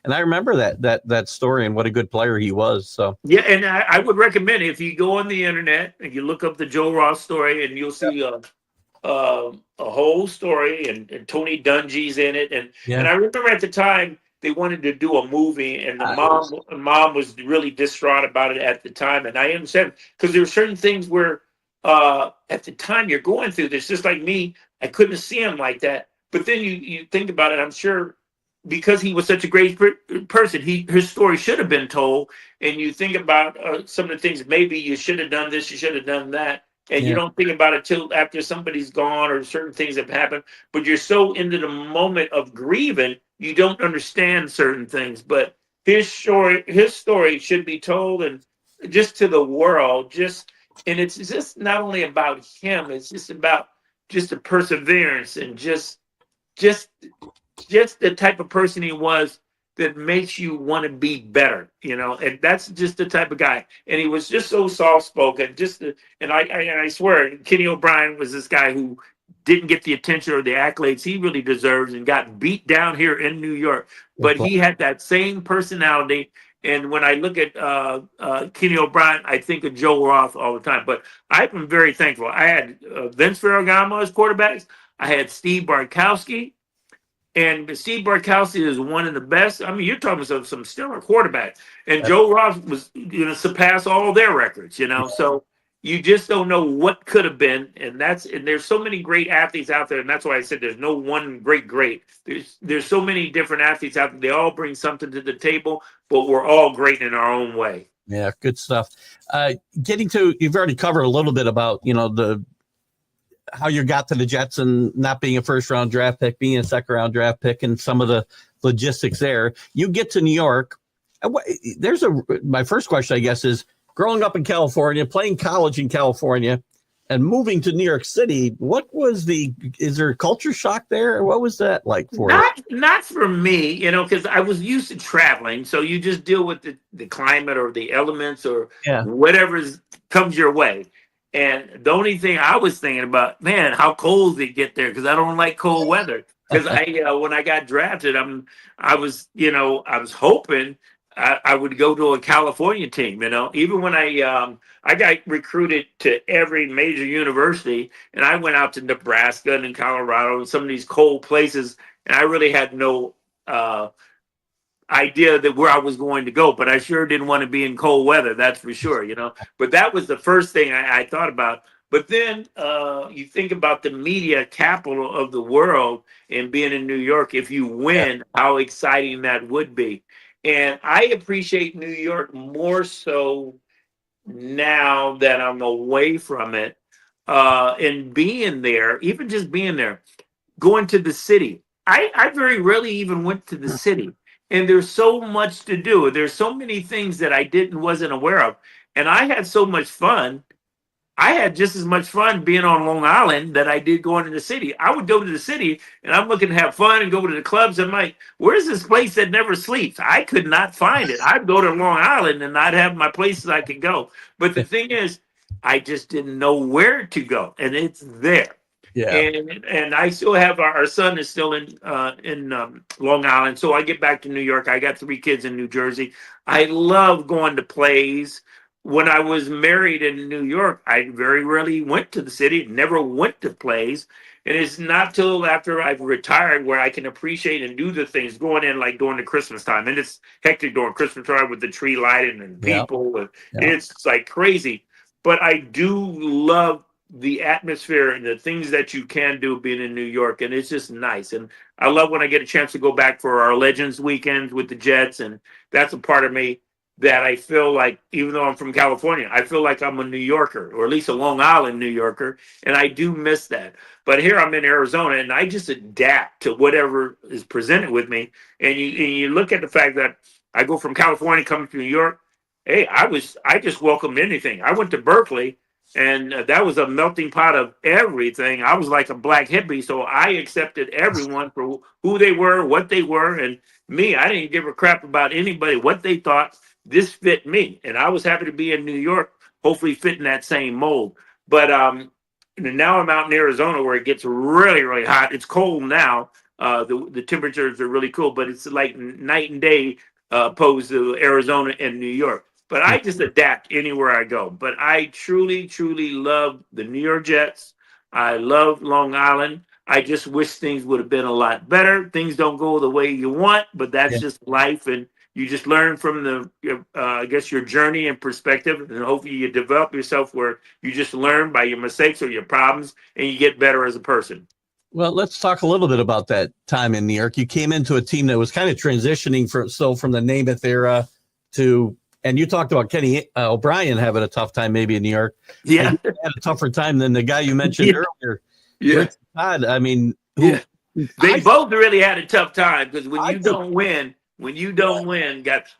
And I remember that story and what a good player he was. So yeah, and I would recommend, if you go on the internet and you look up the Joe Roth story, and you'll see a whole story, and Tony Dungy's in it, and I remember at the time they wanted to do a movie, and the mom was really distraught about it at the time, and I understand, because there were certain things where at the time you're going through this, just like me, I couldn't see him like that. But then you think about it, I'm sure because he was such a great person, his story should have been told. And you think about some of the things, maybe you should have done this, you should have done that. And you don't think about it till after somebody's gone or certain things have happened. But you're so into the moment of grieving, you don't understand certain things. But his story should be told, and just to the world, and it's just not only about him, it's just about just the perseverance, and just the type of person he was that makes you want to be better, and that's just the type of guy. And he was just so soft-spoken, and I swear, Kenny O'Brien was this guy who didn't get the attention or the accolades he really deserves, and got beat down here in New York. But he had that same personality. And when I look at Kenny O'Brien, I think of Joe Roth all the time. But I've been very thankful. I had Vince Ferragamo as quarterbacks. I had Steve Bartkowski. And Steve Bartkowski is one of the best. I mean, you're talking about some stellar quarterbacks. And Joe Roth was going to surpass all their records, So you just don't know what could have been. And there's so many great athletes out there. And that's why I said there's no one great. There's so many different athletes out there. They all bring something to the table, but we're all great in our own way. Yeah, good stuff. You've already covered a little bit about, how you got to the Jets and not being a first-round draft pick, being a second-round draft pick, and some of the logistics there. You get to New York. My first question, I guess, is growing up in California, playing college in California, and moving to New York City. Is there a culture shock there? What was that like for you? Not for me, because I was used to traveling. So you just deal with the climate or the elements or whatever comes your way. And the only thing I was thinking about, man, how cold does it get there? Because I don't like cold weather. Because when I got drafted, I was hoping I would go to a California team. Even when I got recruited to every major university, and I went out to Nebraska and Colorado and some of these cold places, and I really had no idea that where I was going to go, but I sure didn't want to be in cold weather. That's for sure, But that was the first thing I thought about. But then you think about the media capital of the world and being in New York. If you win, how exciting that would be. And I appreciate New York more so now that I'm away from it, and being there, even just being there, going to the city. I very rarely even went to the city. And there's so much to do. There's so many things that I wasn't aware of. And I had so much fun. I had just as much fun being on Long Island that I did going to the city. I would go to the city and I'm looking to have fun and go to the clubs. I'm like, where's this place that never sleeps? I could not find it. I'd go to Long Island and I'd have my places I could go. But the thing is, I just didn't know where to go. And it's there. Yeah. And I still have our son is still in Long Island. So I get back to New York. I got 3 kids in New Jersey. I love going to plays. When I was married in New York, I very rarely went to the city, never went to plays. And it's not till after I've retired where I can appreciate and do the things going in, like during the Christmas time. And it's hectic during Christmas time with the tree lighting and people. And it's like crazy. But I do love the atmosphere and the things that you can do being in New York. And it's just nice. And I love when I get a chance to go back for our Legends weekends with the Jets. And that's a part of me that I feel like, even though I'm from California, I feel like I'm a New Yorker, or at least a Long Island New Yorker. And I do miss that. But here I'm in Arizona and I just adapt to whatever is presented with me. And you look at the fact that I go from California coming to New York. Hey, I just welcomed anything. I went to Berkeley. And that was a melting pot of everything. I was like a black hippie, so I accepted everyone for who they were, what they were, and me. I didn't give a crap about anybody, what they thought. This fit me, and I was happy to be in New York, hopefully fitting that same mold. But now I'm out in Arizona where it gets really, really hot. It's cold now. The temperatures are really cool, but it's like night and day opposed to Arizona and New York. But I just adapt anywhere I go. But I truly, truly love the New York Jets. I love Long Island. I just wish things would have been a lot better. Things don't go the way you want, but that's just life. And you just learn from your journey and perspective. And hopefully you develop yourself where you just learn by your mistakes or your problems and you get better as a person. Well, let's talk a little bit about that time in New York. You came into a team that was kind of transitioning from the Namath era to... And you talked about Kenny O'Brien having a tough time maybe in New York. Yeah. He had a tougher time than the guy you mentioned earlier. Yeah. Rich Todd, I mean. They both really had a tough time because when you don't win,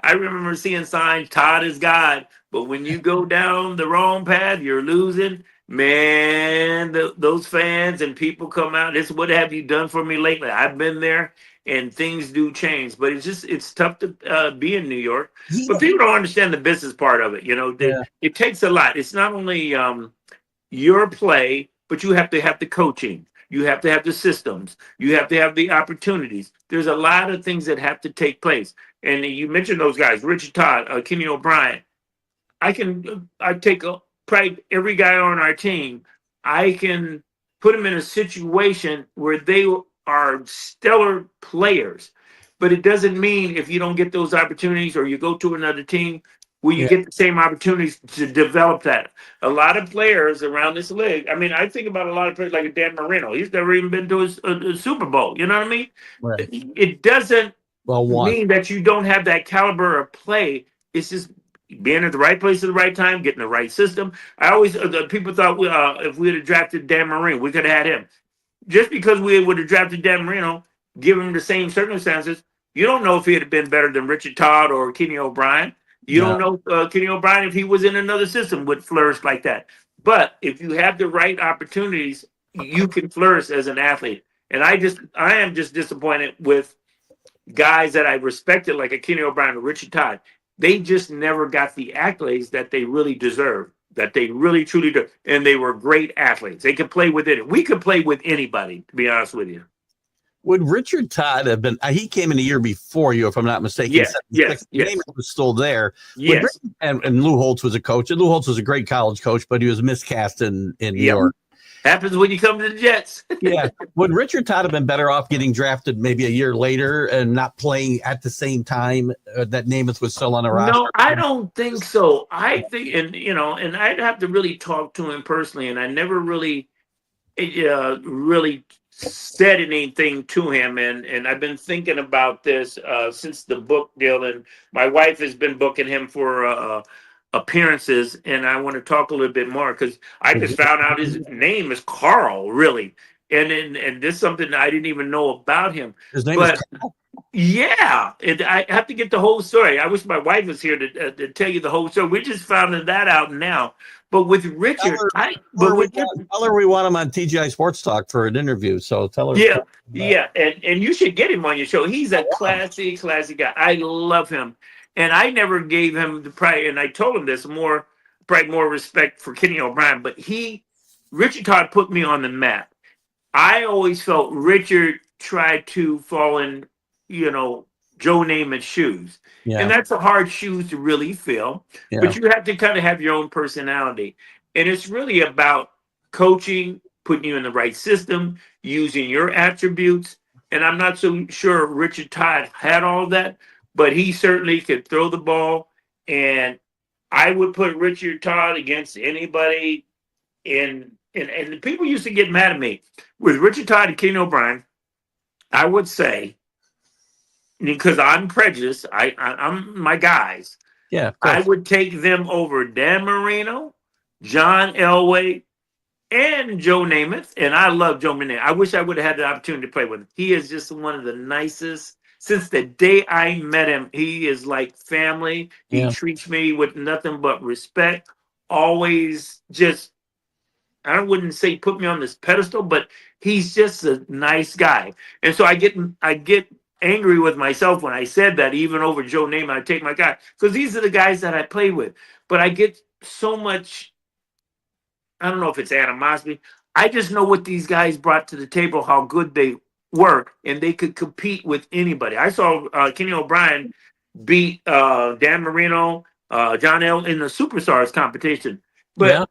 I remember seeing signs, Todd is God. But when you go down the wrong path, you're losing. Man, those fans and people come out. This, what have you done for me lately? I've been there. And things do change, but it's tough to be in New York. But people don't understand the business part of it. It takes a lot. It's not only your play, but you have to have the coaching. You have to have the systems. You have to have the opportunities. There's a lot of things that have to take place. And you mentioned those guys, Richard Todd, Kenny O'Brien. I take probably every guy on our team. I can put them in a situation where they are stellar players, but it doesn't mean if you don't get those opportunities or you go to another team where you get the same opportunities to develop that. A lot of players around this league, I mean, I think about a lot of players like Dan Marino. He's never even been to a Super Bowl. You know what I mean? Right. It doesn't mean that you don't have that caliber of play. It's just being at the right place at the right time, getting the right system. I always, people thought if we had drafted Dan Marino, we could have had him. Just because we would have drafted Dan Marino, given him the same circumstances, you don't know if he had been better than Richard Todd or Kenny O'Brien. You don't know Kenny O'Brien, if he was in another system, would flourish like that. But if you have the right opportunities, you can flourish as an athlete. And I am just disappointed with guys that I respected, like a Kenny O'Brien or Richard Todd. They just never got the accolades that they really deserve. that they really truly do, and they were great athletes. They could play with it. We could play with anybody, to be honest with you. Would Richard Todd have been? He came in a year before you, if I'm not mistaken. Yes. Namath was still there. Yes. And Lou Holtz was a coach. And Lou Holtz was a great college coach, but he was miscast in New York. Happens when you come to the Jets. Yeah. Would Richard Todd have been better off getting drafted maybe a year later and not playing at the same time that Namath was still on the roster? No, I don't think so. I think, and I'd have to really talk to him personally, and I never really said anything to him, and I've been thinking about this since the book deal, and my wife has been booking him for appearances, and I want to talk a little bit more because I just found out his name is Carl, really, and this is something that I didn't even know about him. His name is Carl. Yeah, I have to get the whole story. I wish my wife was here to tell you the whole story. We just found that out now. But with Richard, tell her we want him on TGI Sports Talk for an interview. So tell her. Yeah, and you should get him on your show. He's a classy guy. I love him, and I never gave him the pride. And I told him this more respect for Kenny O'Brien. But Richard Todd put me on the map. I always felt Richard tried to fall in, Joe Namath's shoes. Yeah. And that's a hard shoes to really fill. Yeah. But you have to kind of have your own personality. And it's really about coaching, putting you in the right system, using your attributes. And I'm not so sure Richard Todd had all that, but he certainly could throw the ball. And I would put Richard Todd against anybody and people used to get mad at me. With Richard Todd and Kenny O'Brien, I would say, because I'm prejudiced, I'm my guys. Yeah, I would take them over Dan Marino, John Elway, and Joe Namath. And I love Joe Namath. I wish I would have had the opportunity to play with him. He is just one of the nicest. Since the day I met him, he is like family. He treats me with nothing but respect. Always just, I wouldn't say put me on this pedestal, but he's just a nice guy. And so I get angry with myself when I said that, even over Joe Namath, I take my guy, because these are the guys that I play with. But I get so much, I don't know if it's animosity. I just know what these guys brought to the table, how good they were, and they could compete with anybody. I saw Kenny O'Brien beat Dan Marino, John L. in the Superstars competition. But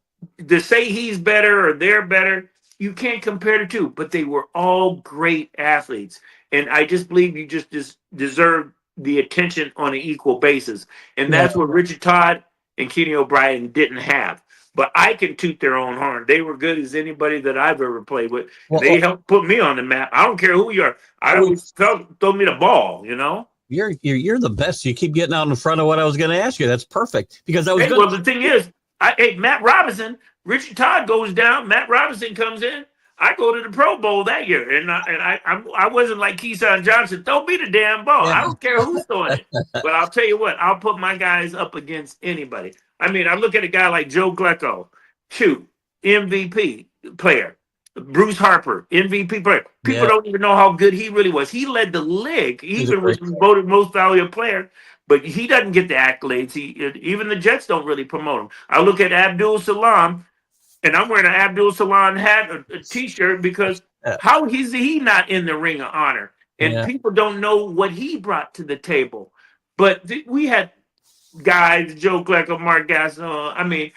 to say he's better or they're better, you can't compare the two. But they were all great athletes. And I just believe you just deserve the attention on an equal basis. And that's what Richard Todd and Kenny O'Brien didn't have. But I can toot their own horn. They were good as anybody that I've ever played with. They helped put me on the map. I don't care who you are. I always throw me the ball, You're the best. You keep getting out in front of what I was going to ask you. That's perfect. Because I was well, the thing is, Matt Robinson, Richard Todd goes down. Matt Robinson comes in. I go to the Pro Bowl that year, and I wasn't like Keyshawn Johnson. Throw me the damn ball. I don't care who's throwing it. But I'll tell you what, I'll put my guys up against anybody. I mean, I look at a guy like Joe Glecko, MVP player. Bruce Harper, MVP player. People don't even know how good he really was. He led the league. He even was voted most valuable player, but he doesn't get the accolades. Even the Jets don't really promote him. I look at Abdul Salam. And I'm wearing an Abdul Salam hat, a T-shirt, because how is he not in the Ring of Honor? And people don't know what he brought to the table. But we had guys, Joe Glecko, Mark Gaston. I mean,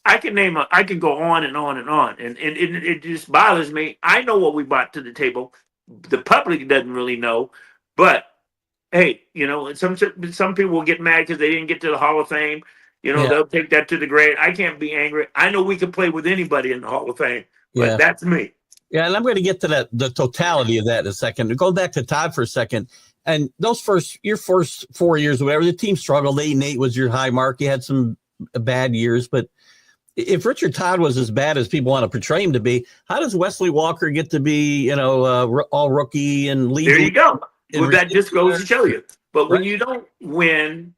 I can go on and on and on. And it just bothers me. I know what we brought to the table. The public doesn't really know. But, hey, some people will get mad because they didn't get to the Hall of Fame. They'll take that to the grave. I can't be angry. I know we can play with anybody in the Hall of Fame, but that's me. Yeah, and I'm going to get to the totality of that in a second. Go back to Todd for a second. And your first 4 years, whatever, the team struggled. 8-8 was your high mark. You had some bad years. But if Richard Todd was as bad as people want to portray him to be, how does Wesley Walker get to be, all rookie and lead? There you go. Well, that just goes to show you. But when you don't win,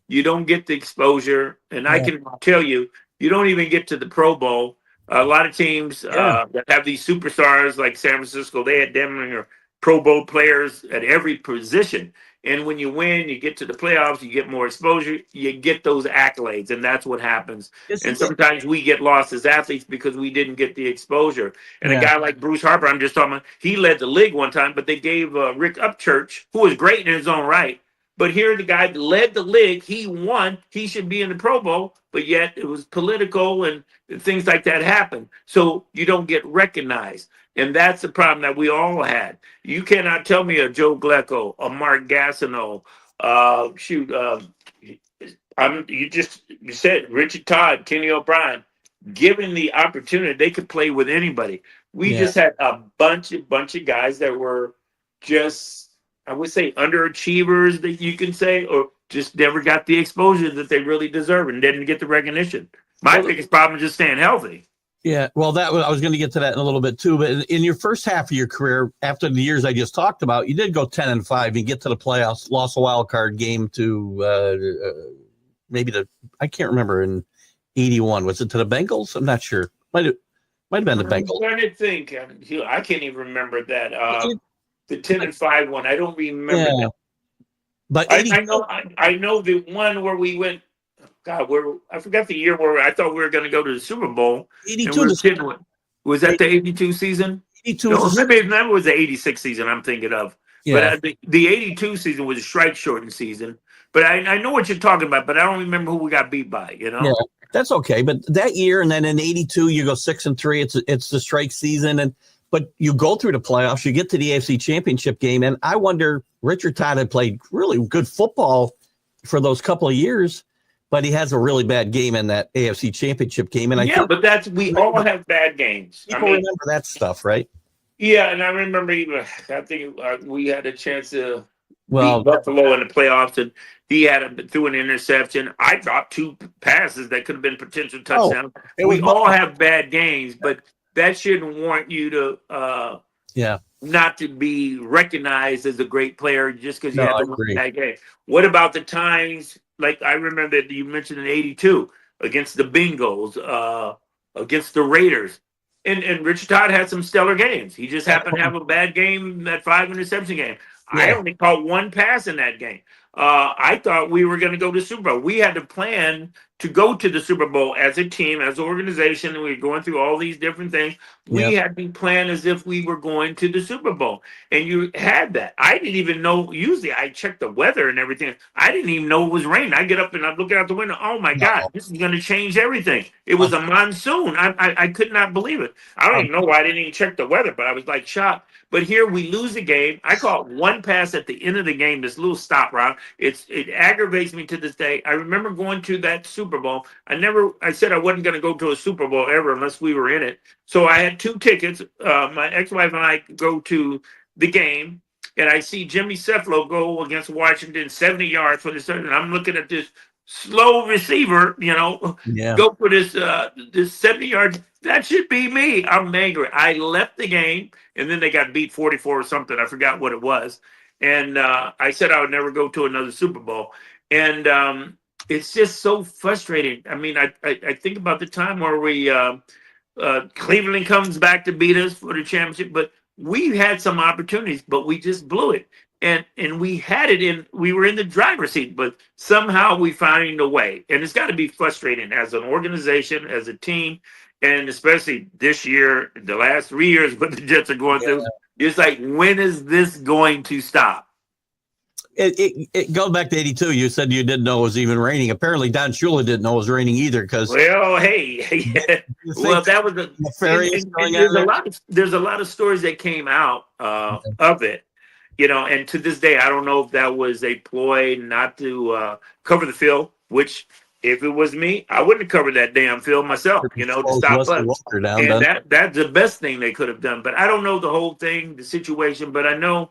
you don't get the exposure, and I can tell you, you don't even get to the Pro Bowl. A lot of teams that have these superstars like San Francisco, they had them or Pro Bowl players at every position, And when you win, you get to the playoffs, you get more exposure, you get those accolades, and that's what happens. And sometimes we get lost as athletes because we didn't get the exposure. And a guy like Bruce Harper, I'm just talking about, he led the league one time, but they gave Rick Upchurch, who was great in his own right. But here the guy led the league, he won, he should be in the Pro Bowl, but yet it was political and things like that happen. So you don't get recognized. And that's the problem that we all had. You cannot tell me a Joe Glecko, a Mark Gastineau, you said Richard Todd, Kenny O'Brien, given the opportunity, they could play with anybody. We just had a bunch of guys that were just, I would say, underachievers, that you can say, or just never got the exposure that they really deserve and didn't get the recognition. My biggest problem is just staying healthy. Yeah, well, I was going to get to that in a little bit too. But in your first half of your career, after the years I just talked about, you did go 10-5. You get to the playoffs, lost a wild card game to I can't remember, in 81. Was it to the Bengals? I'm not sure. Might have been the Bengals. I'm trying to think. I can't even remember that. The 10-5 one. I don't remember that. But I know the one where we went. God, I forgot the year where I thought we were going to go to the Super Bowl. 82. Was that the 82 season? 82. No, maybe that was the 86 season I'm thinking of. Yeah. But the 82 season was a strike shortened season. But I know what you're talking about, but I don't remember who we got beat by, you know? Yeah, that's okay. But that year, and then in 82, you go 6-3. It's the strike season. But you go through the playoffs, you get to the AFC Championship game. And I wonder, Richard Todd had played really good football for those couple of years, but he has a really bad game in that AFC Championship game. And but we all have bad games. People remember that stuff, right? Yeah, and I remember I think we had a chance to beat Buffalo in the playoffs, and he threw an interception. I dropped 2 passes that could have been potential touchdowns. We all have bad games, but that shouldn't warrant you to not to be recognized as a great player just because you had to win that game. What about the times? Like I remember that you mentioned in 82 against the Bengals, against the Raiders. And Richard Todd had some stellar games. He just happened to have a bad game, that 5 interception game. Yeah. I only caught 1 pass in that game. I thought we were going to go to the Super Bowl. We had to plan to go to the Super Bowl as a team, as an organization, and we were going through all these different things. We had to plan as if we were going to the Super Bowl. And you had that. I didn't even know. Usually I check the weather and everything. I didn't even know it was raining. I get up and I'm looking out the window. Oh, my God, this is going to change everything. It was a monsoon. I could not believe it. I don't even know why I didn't even check the weather, but I was like shocked. But here we lose the game. I caught 1 pass at the end of the game, this little stop route. It aggravates me to this day. I remember going to that Super Bowl. I said I wasn't going to go to a Super Bowl ever unless we were in it. So I had 2 tickets. My ex-wife and I go to the game, and I see Jimmy Cephalo go against Washington, 70 yards for the start. And I'm looking at this slow receiver, go for this 70 yards. That should be me. I'm angry. I left the game, and then they got beat 44 or something. I forgot what it was. And I said I would never go to another Super Bowl. And it's just so frustrating. I mean, I think about the time where we Cleveland comes back to beat us for the championship, but we had some opportunities, but we just blew it. And we had it we were in the driver's seat, but somehow we find a way. And it's got to be frustrating as an organization, as a team, and especially this year, the last 3 years, what the Jets are going through. It's like, when is this going to stop? It goes back to 82. You said you didn't know it was even raining. Apparently, Don Shula didn't know it was raining either. Because that was there's a lot of stories that came out of it, and to this day, I don't know if that was a ploy not to cover the field. Which, if it was me, I wouldn't have covered that damn field myself. To stop us. And that's the best thing they could have done. But I don't know the whole thing, the situation. But I know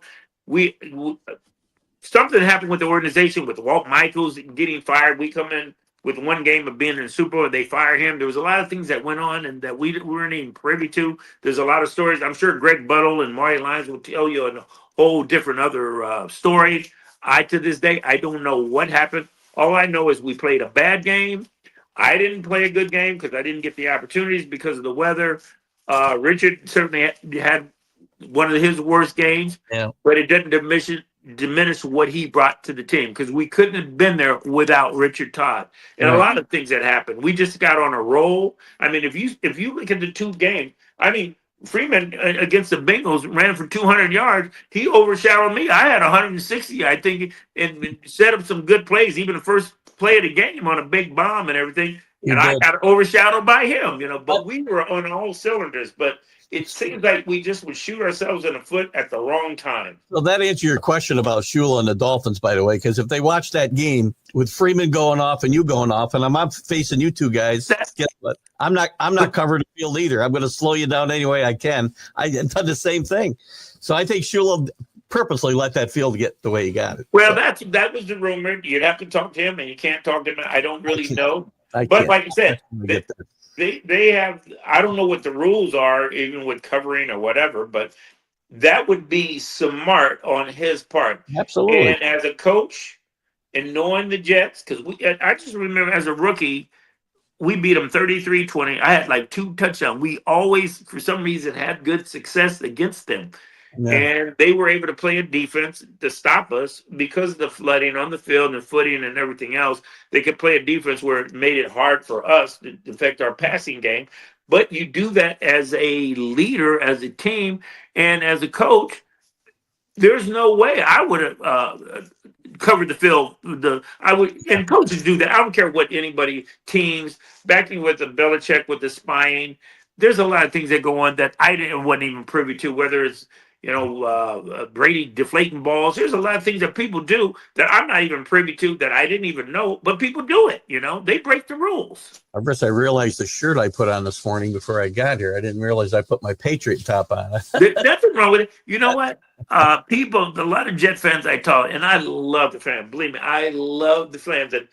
something happened with the organization, with Walt Michaels getting fired. We come in with 1 game of being in the Super Bowl, and they fire him. There was a lot of things that went on and that we weren't even privy to. There's a lot of stories. I'm sure Greg Buttle and Marty Lyons will tell you a whole different other story. To this day, I don't know what happened. All I know is we played a bad game. I didn't play a good game because I didn't get the opportunities because of the weather. Richard certainly had one of his worst games, but it didn't diminish what he brought to the team because we couldn't have been there without Richard Todd and a lot of things that happened. We just got on a roll. I mean, if you look at the two games, I mean, Freeman against the Bengals ran for 200 yards. He overshadowed me. I had 160, I think, and set up some good plays. Even the first play of the game on a big bomb and everything. And I got overshadowed by him, But we were on all cylinders. But it seems like we just would shoot ourselves in the foot at the wrong time. Well, that answers your question about Shula and the Dolphins, by the way, because if they watch that game with Freeman going off and you going off, and I'm facing you two guys, guess what? I'm not covering the field either. I'm going to slow you down any way I can. I done the same thing. So I think Shula purposely let that field get the way he got it. Well, that was the rumor. You'd have to talk to him, and you can't talk to him. I don't really know. But like I said, they have, I don't know what the rules are, even with covering or whatever, but that would be smart on his part. Absolutely. And as a coach and knowing the Jets, because I just remember as a rookie, we beat them 33-20. I had like 2 touchdowns. We always, for some reason, had good success against them. Yeah. And they were able to play a defense to stop us because of the flooding on the field and footing and everything else. They could play a defense where it made it hard for us to affect our passing game. But you do that as a leader, as a team, and as a coach. There's no way I would have covered the field. And coaches do that. I don't care what anybody, teams, backing with the Belichick with the spying. There's a lot of things that go on that wasn't even privy to, whether it's Brady deflating balls. There's a lot of things that people do that I'm not even privy to that I didn't even know, but people do it. They break the rules. First, I realized the shirt I put on this morning before I got here. I didn't realize I put my Patriot top on. There's nothing wrong with it. You know what? A lot of Jet fans I talk, and I love the fans. Believe me, I love the fans. And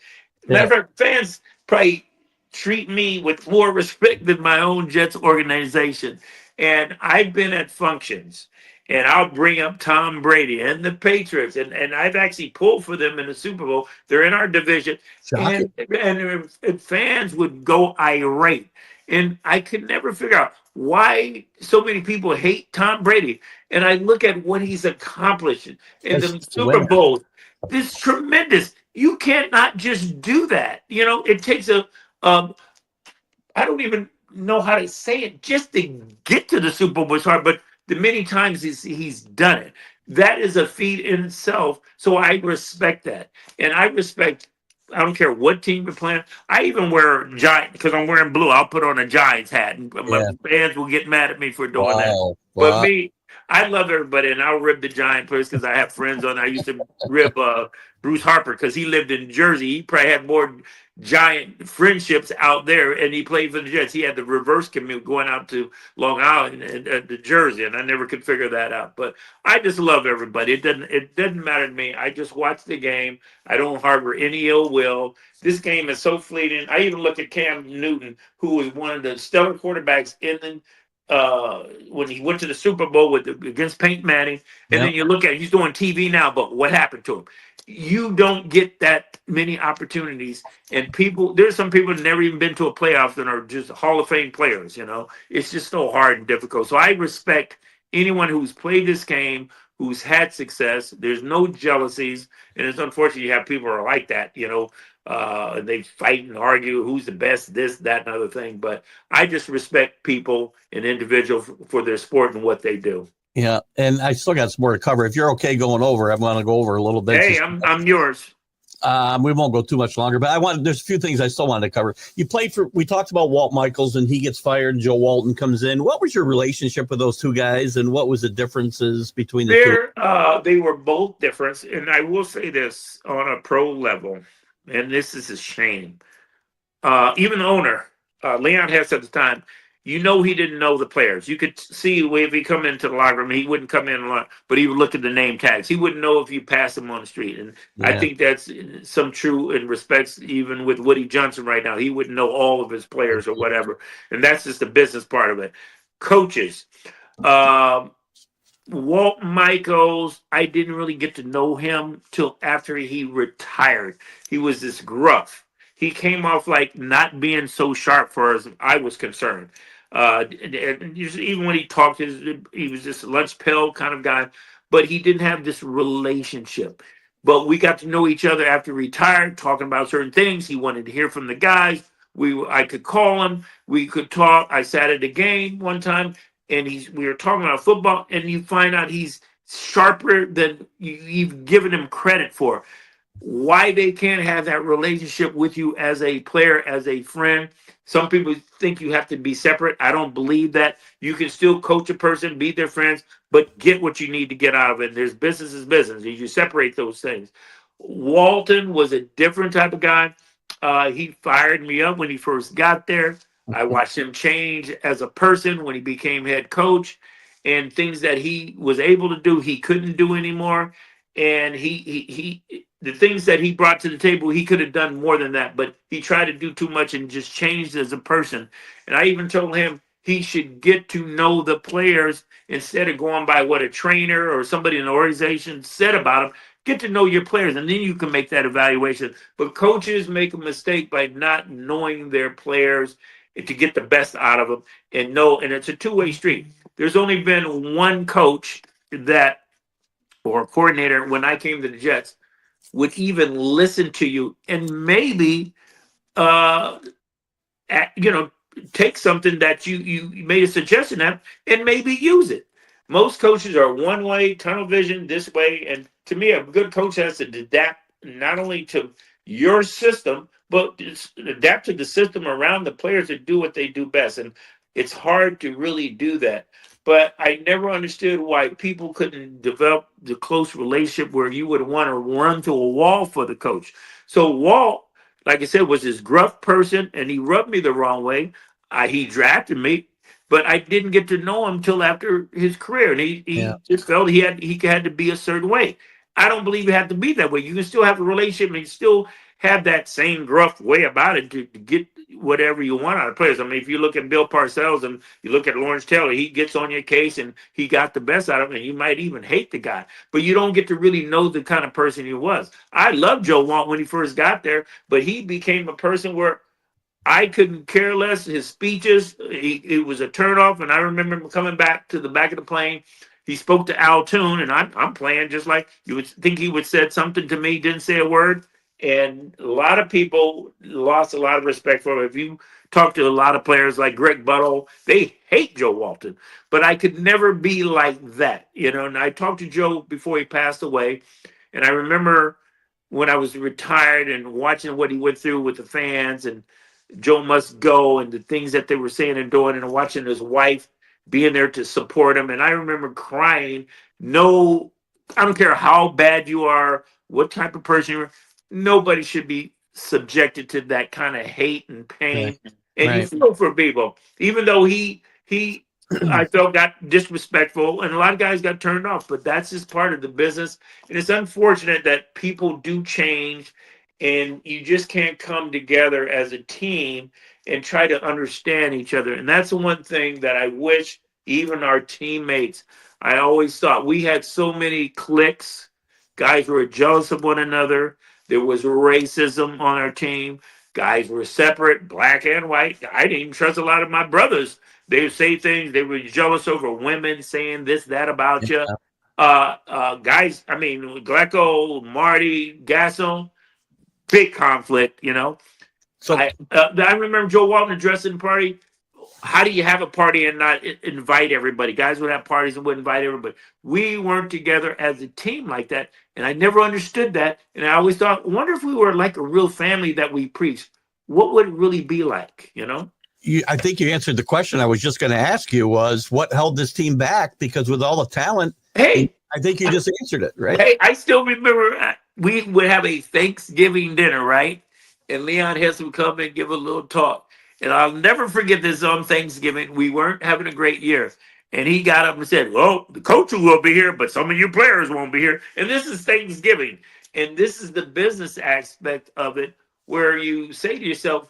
matter of fact, fans probably treat me with more respect than my own Jets organization. And I've been at functions. And I'll bring up Tom Brady and the Patriots. And I've actually pulled for them in the Super Bowl. They're in our division. And fans would go irate. And I could never figure out why so many people hate Tom Brady. And I look at what he's accomplished in the Super Bowl. It's tremendous. You cannot just do that. It takes I don't even know how to say it. Just to get to the Super Bowl is hard. But the many times he's done it, that is a feat in itself. So I respect that, and I don't care what team you're playing. I even wear Giant because I'm wearing blue. I'll put on a Giants hat, and my fans will get mad at me for doing that. Wow. But me, I love everybody, and I'll rib the Giant players because I have friends on. I used to rib Bruce Harper because he lived in Jersey. He probably had more Giant friendships out there, and he played for the Jets. He had the reverse commute going out to Long Island and to Jersey, and I never could figure that out. But I just love everybody. It doesn't matter to me. I just watch the game. I don't harbor any ill will. This game is so fleeting. I even look at Cam Newton, who was one of the stellar quarterbacks when he went to the Super Bowl against Peyton Manning, and then you look at he's doing TV now. But what happened to him? You don't get that many opportunities, and there's some people that never even been to a playoff and are just Hall of Fame players. It's just so hard and difficult. So I respect anyone who's played this game, who's had success. There's no jealousies, and it's unfortunate you have people who are like that. They fight and argue who's the best, this, that, and other thing. But I just respect people and individuals for their sport and what they do. Yeah, and I still got some more to cover. If you're okay going over, I'm going to go over a little bit. Hey, I'm yours. We won't go too much longer, but there's a few things I still wanted to cover. We talked about Walt Michaels, and he gets fired, and Joe Walton comes in. What was your relationship with those two guys, and what was the differences between the two? They were both different, and I will say this on a pro level, and this is a shame. Even the owner, Leon Hess at the time, he didn't know the players. You could see if he come into the locker room, he wouldn't come in, but he would look at the name tags. He wouldn't know if you passed him on the street. And I think that's some true in respects, even with Woody Johnson right now. He wouldn't know all of his players or whatever. And that's just the business part of it. Coaches. Walt Michaels, I didn't really get to know him till after he retired. He was this gruff. He came off like not being so sharp for as I was concerned. And even when he talked, he was just a lunch pail kind of guy, but he didn't have this relationship. But we got to know each other after he retired, talking about certain things. He wanted to hear from the guys. I could call him. We could talk. I sat at a game one time, and we were talking about football, and you find out he's sharper than you've given him credit for. Why they can't have that relationship with you as a player, as a friend. Some people think you have to be separate. I don't believe that. You can still coach a person, be their friends, but get what you need to get out of it. There's business is business. You separate those things. Walton was a different type of guy. He fired me up when he first got there. I watched him change as a person when he became head coach, and things that he was able to do, he couldn't do anymore. And the things that he brought to the table, he could have done more than that, but he tried to do too much and just changed as a person. And I even told him he should get to know the players instead of going by what a trainer or somebody in the organization said about him. Get to know your players, and then you can make that evaluation. But coaches make a mistake by not knowing their players to get the best out of them. And it's a two-way street. There's only been one coach or a coordinator when I came to the Jets would even listen to you and maybe take something that you made a suggestion of and maybe use it. Most coaches are one way, tunnel vision, this way. And to me, a good coach has to adapt not only to your system, but adapt to the system around the players to do what they do best. And it's hard to really do that. But I never understood why people couldn't develop the close relationship where you would want to run to a wall for the coach. So Walt, like I said, was this gruff person, and he rubbed me the wrong way. He drafted me, but I didn't get to know him till after his career, and he just felt he had to be a certain way. I don't believe you have to be that way. You can still have a relationship and still have that same gruff way about it to get whatever you want out of players. I mean, if you look at Bill Parcells and you look at Lawrence Taylor, he gets on your case and he got the best out of him, and you might even hate the guy, but you don't get to really know the kind of person he was. I loved Joe Walt when he first got there, but he became a person where I couldn't care less. His speeches, it was a turnoff, and I remember him coming back to the back of the plane. He spoke to Al Toon, and I'm playing just like you would think he would said something to me, didn't say a word. And a lot of people lost a lot of respect for him. If you talk to a lot of players like Greg Buttle, they hate Joe Walton. But I could never be like that, And I talked to Joe before he passed away. And I remember when I was retired and watching what he went through with the fans and Joe Must Go and the things that they were saying and doing, and watching his wife being there to support him. And I remember crying. No, I don't care how bad you are, what type of person you are. Nobody should be subjected to that kind of hate and pain. Right. And you feel for people, even though he I felt got disrespectful, and a lot of guys got turned off, but that's just part of the business. And it's unfortunate that people do change, and you just can't come together as a team and try to understand each other. And that's the one thing that I wish even our teammates, I always thought we had so many cliques. Guys were jealous of one another. There was racism on our team. Guys were separate, black and white. I didn't even trust a lot of my brothers. They would say things. They were jealous over women saying this, that about you. Guys, I mean, Glecko, Marty, Gasson, big conflict, So I remember Joe Walton addressing the party. How do you have a party and not invite everybody? Guys would have parties and would invite everybody. We weren't together as a team like that. And I never understood that. And I always thought, wonder if we were like a real family that we preached. What would it really be like, I think you answered the question I was just going to ask you was what held this team back? Because with all the talent, hey, I think you just answered it, right? Hey, I still remember we would have a Thanksgiving dinner, right? And Leon Hess would come and give a little talk. And I'll never forget this on Thanksgiving. We weren't having a great year. And he got up and said, well, the coach will be here, but some of you players won't be here. And this is Thanksgiving. And this is the business aspect of it, where you say to yourself,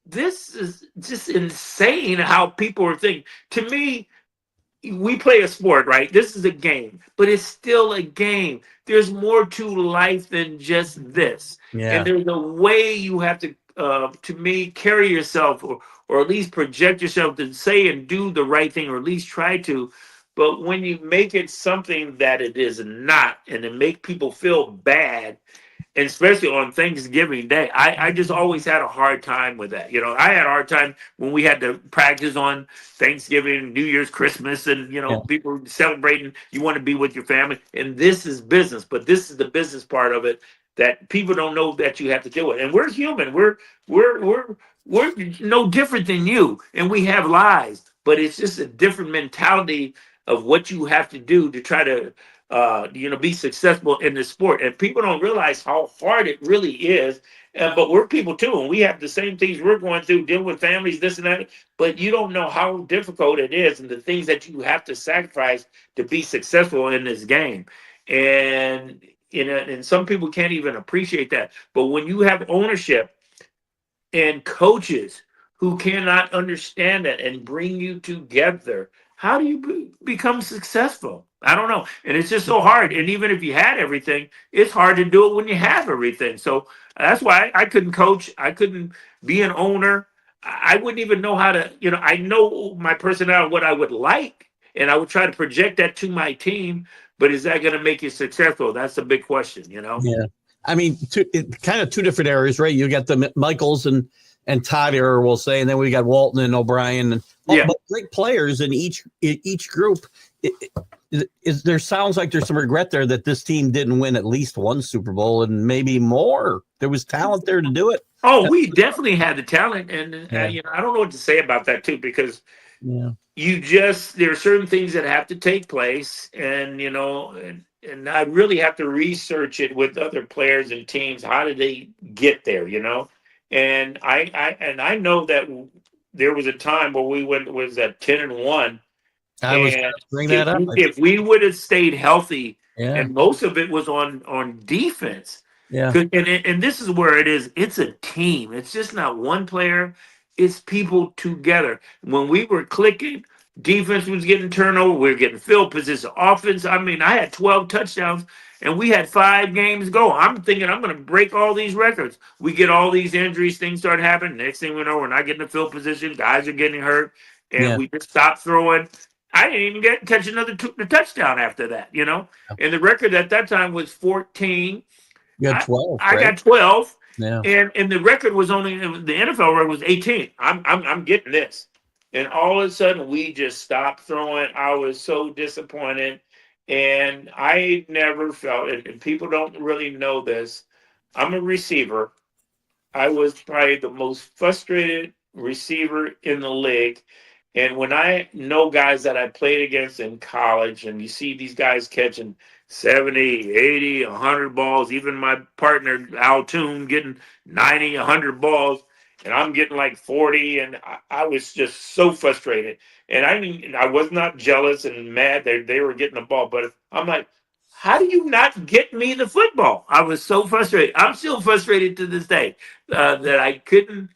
this is just insane how people are thinking. To me, we play a sport, right? This is a game, but it's still a game. There's more to life than just this. Yeah. And there's a way you have to to me, carry yourself or at least project yourself to say and do the right thing, or at least try to. But when you make it something that it is not, and it make people feel bad, and especially on Thanksgiving Day, I just always had a hard time with that. I had a hard time when we had to practice on Thanksgiving, New Year's, Christmas, and Yeah. people celebrating. You want to be with your family, and this is business. But this is the business part of it that people don't know that you have to deal with. And we're human. We're no different than you, and we have lives. But it's just a different mentality of what you have to do to try to be successful in this sport. And people don't realize how hard it really is. But we're people too, and we have the same things we're going through, dealing with families, this and that. But you don't know how difficult it is, and the things that you have to sacrifice to be successful in this game. And and some people can't even appreciate that. But when you have ownership and coaches who cannot understand that and bring you together, how do you become successful? I don't know. And it's just so hard. And even if you had everything, it's hard to do it when you have everything. So that's why I couldn't coach. I couldn't be an owner. I wouldn't even know how to, I know my personality, what I would like, and I would try to project that to my team. But is that going to make you successful? That's a big question, Yeah. I mean, kind of two different areas, right? You got the Michaels and Todd era, we'll say, and then we got Walton and O'Brien, and but great players in each group. There sounds like there's some regret there that this team didn't win at least one Super Bowl and maybe more. There was talent there to do it. Oh, we definitely had the talent, and I don't know what to say about that too, because there are certain things that have to take place, and and I really have to research it with other players and teams. How did they get there? And I know that there was a time where we was at 10-1. I was bring that up. If we would have stayed healthy, and most of it was on defense. Yeah. And this is where it is. It's a team. It's just not one player. It's people together. When we were clicking, defense was getting turnover. We were getting field position. Offense, I had 12 touchdowns, and we had 5 games to go. I'm thinking I'm going to break all these records. We get all these injuries. Things start happening. Next thing we know, we're not getting the field position. Guys are getting hurt, and we just stopped throwing. I didn't even catch another touchdown after that, And the record at that time was 14. You had 12. I got 12. Yeah. And the record was only, the NFL record was 18. I'm getting this. And all of a sudden we just stopped throwing. I was so disappointed. And I never felt it. And people don't really know this. I'm a receiver. I was probably the most frustrated receiver in the league. And when I know guys that I played against in college, and you see these guys catching 70, 80, 100 balls, even my partner, Al Toon, getting 90, 100 balls, and I'm getting like 40, and I was just so frustrated. And I was not jealous and mad that they were getting the ball, but I'm like, how do you not get me the football? I was so frustrated. I'm still frustrated to this day that I couldn't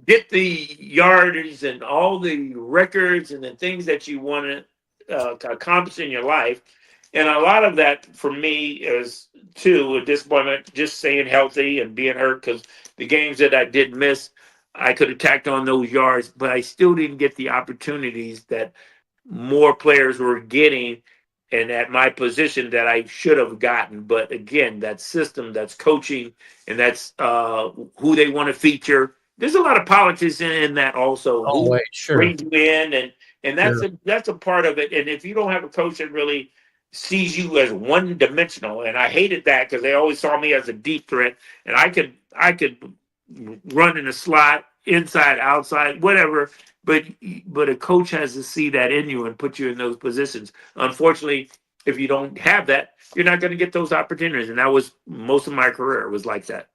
get the yardage and all the records and the things that you want to accomplish in your life. And a lot of that for me is, too, a disappointment, just staying healthy and being hurt, because the games that I did miss, I could have tacked on those yards, but I still didn't get the opportunities that more players were getting and at my position that I should have gotten. But again, that system, that's coaching, and that's who they want to feature. There's a lot of politics in that also. Oh, sure. Brings you in, and that's a part of it. And if you don't have a coach that really sees you as one-dimensional, and I hated that because they always saw me as a deep threat, and I could run in a slot, inside, outside, whatever. But a coach has to see that in you and put you in those positions. Unfortunately, if you don't have that, you're not going to get those opportunities. And that was most of my career was like that.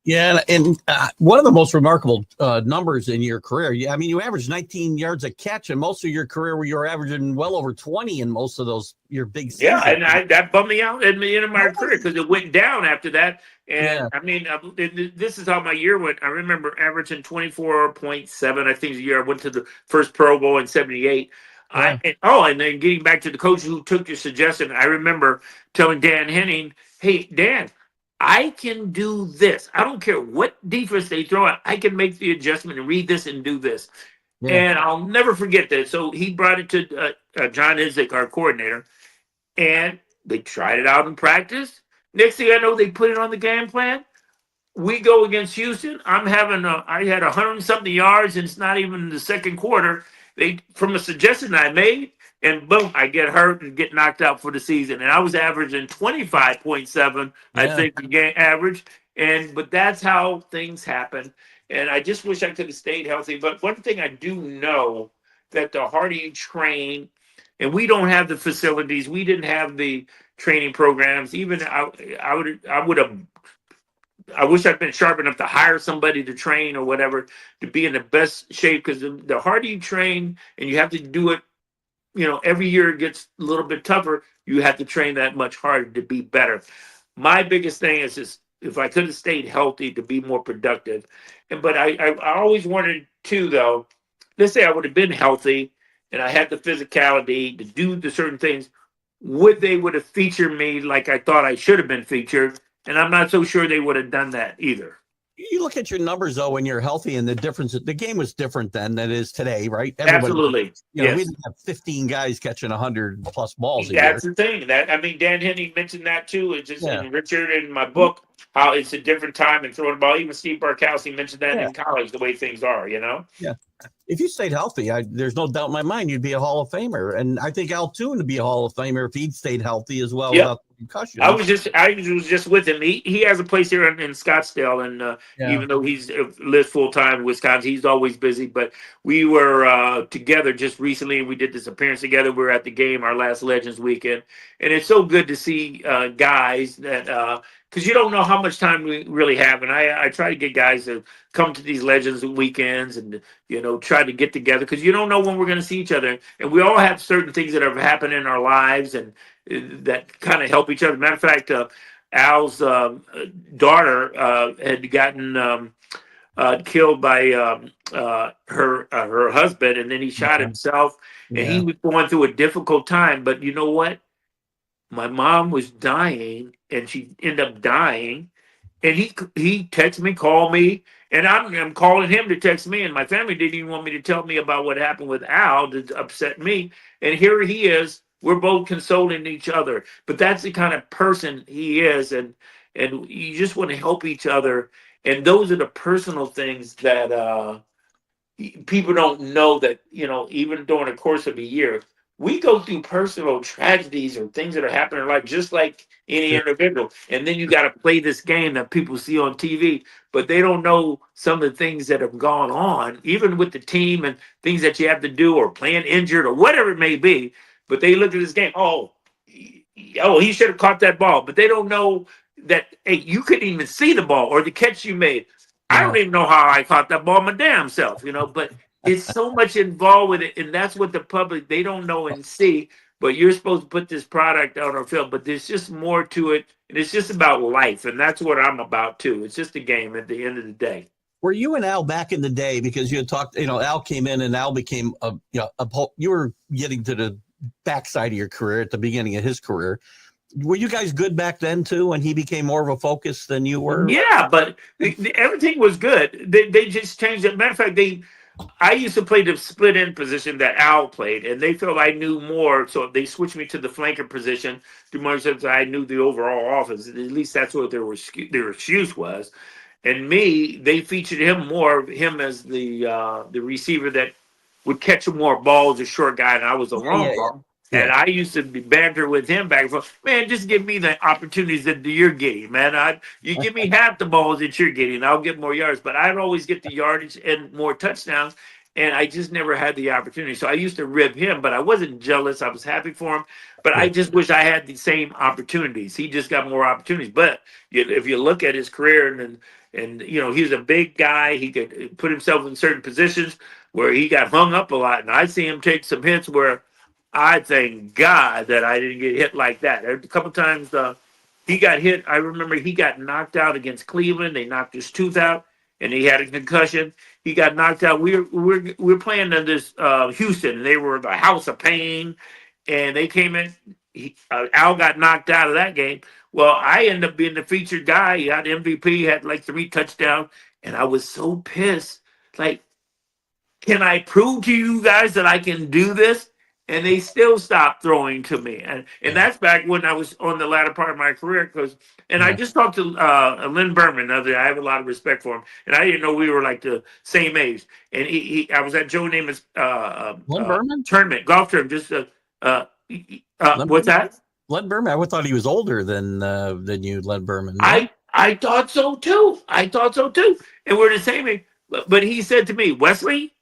Yeah, and one of the most remarkable numbers in your career, you averaged 19 yards a catch, and most of your career you were averaging well over 20 in most of those your big seasons. Yeah, and that bummed me out at the end of my career because it went down after that. And this is how my year went. I remember averaging 24.7. I think the year I went to the first Pro Bowl in '78. And then getting back to the coach who took your suggestion, I remember telling Dan Henning, "Hey, Dan, I can do this. I don't care what defense they throw at. I can make the adjustment and read this and do this. Yeah. And I'll never forget that. So he brought it to John Izzik, our coordinator, and they tried it out in practice. Next thing I know, they put it on the game plan. We go against Houston. I had 100 and something yards, and it's not even the second quarter. They from a suggestion I made, and boom, I get hurt and get knocked out for the season. And I was averaging 25.7, I think, the game average. But that's how things happen. And I just wish I could have stayed healthy. But one thing I do know that the harder you train, and we don't have the facilities, we didn't have the training programs. Even I wish I'd been sharp enough to hire somebody to train or whatever to be in the best shape, because the harder you train and you have to do it, every year it gets a little bit tougher. You have to train that much harder to be better. My biggest thing is just if I could have stayed healthy to be more productive. But I always wanted to, though, let's say I would have been healthy and I had the physicality to do the certain things, they would have featured me like I thought I should have been featured. And I'm not so sure they would have done that either. You look at your numbers, though, when you're healthy, and the difference, the game was different then than it is today, right? Absolutely. We didn't have 15 guys catching 100-plus balls a year. That's the thing. Dan Henney mentioned that, too. It's just in Richard in my book, how it's a different time and throwing the ball. Even Steve Barkowski mentioned that in college, the way things are, Yeah. If you stayed healthy, there's no doubt in my mind you'd be a Hall of Famer. And I think Al Toon would be a Hall of Famer if he'd stayed healthy as well without concussion. I was just with him. He has a place here in Scottsdale, and even though he's lives full time in Wisconsin, he's always busy. But we were together just recently, and we did this appearance together. We were at the game, our last Legends weekend, and it's so good to see guys that because you don't know how much time we really have. And I try to get guys to come to these Legends weekends and try to get together, because you don't know when we're going to see each other, and we all have certain things that have happened in our lives and that kind of help each other. Matter of fact, Al's daughter had gotten killed by her husband, and then he shot himself, and he was going through a difficult time. But you know what? My mom was dying, and she ended up dying, and he texted me, called me, and I'm calling him to text me, and my family didn't even want me to tell me about what happened with Al to upset me. And here he is. We're both consoling each other. But that's the kind of person he is, and you just want to help each other. And those are the personal things that people don't know, that even during the course of a year, we go through personal tragedies or things that are happening in life just like any individual. And then you got to play this game that people see on TV, but they don't know some of the things that have gone on, even with the team and things that you have to do, or playing injured or whatever it may be. But they look at this game, he should have caught that ball. But they don't know that, hey, you couldn't even see the ball or the catch you made. I don't even know how I caught that ball my damn self, but it's so much involved with it. And that's what the public, they don't know and see. But you're supposed to put this product out on film. But there's just more to it. And it's just about life. And that's what I'm about, too. It's just a game at the end of the day. Were you and Al back in the day, because you had talked, Al came in and Al became you were getting to the backside of your career at the beginning of his career. Were you guys good back then too, when he became more of a focus than you were? Yeah, but everything was good. They just changed it. Matter of fact, I used to play the split end position that Al played, and they felt I knew more, so they switched me to the flanker position to more since I knew the overall offense. At least that's what their excuse was. And me, they featured him more, him as the receiver that would catch more balls, a short guy, and I was a long ball. Yeah. And I used to be banter with him back and forth. Man, just give me the opportunities that you're getting, man. You give me half the balls that you're getting, I'll get more yards. But I'd always get the yardage and more touchdowns, and I just never had the opportunity. So I used to rib him, but I wasn't jealous. I was happy for him. But I just wish I had the same opportunities. He just got more opportunities. But if you look at his career, and he was a big guy. He could put himself in certain positions where he got hung up a lot. And I see him take some hits where I thank God that I didn't get hit like that. A couple times he got hit. I remember he got knocked out against Cleveland. They knocked his tooth out, and he had a concussion. He got knocked out. We were playing in this Houston, and they were the House of Pain, and they came in. Al got knocked out of that game. Well, I ended up being the featured guy. He got MVP, had like 3 touchdowns, and I was so pissed. Like, can I prove to you guys that I can do this? And they still stopped throwing to me. And that's back when I was on the latter part of my career. I just talked to Lynn Berman the other day. I have a lot of respect for him. And I didn't know we were like the same age. And I was at Joe Namath's Lynn Berman? tournament, golf tournament. What's that? Len Berman. I thought he was older than you, Len Berman. I thought so too. And we're the same age. But he said to me, Wesley,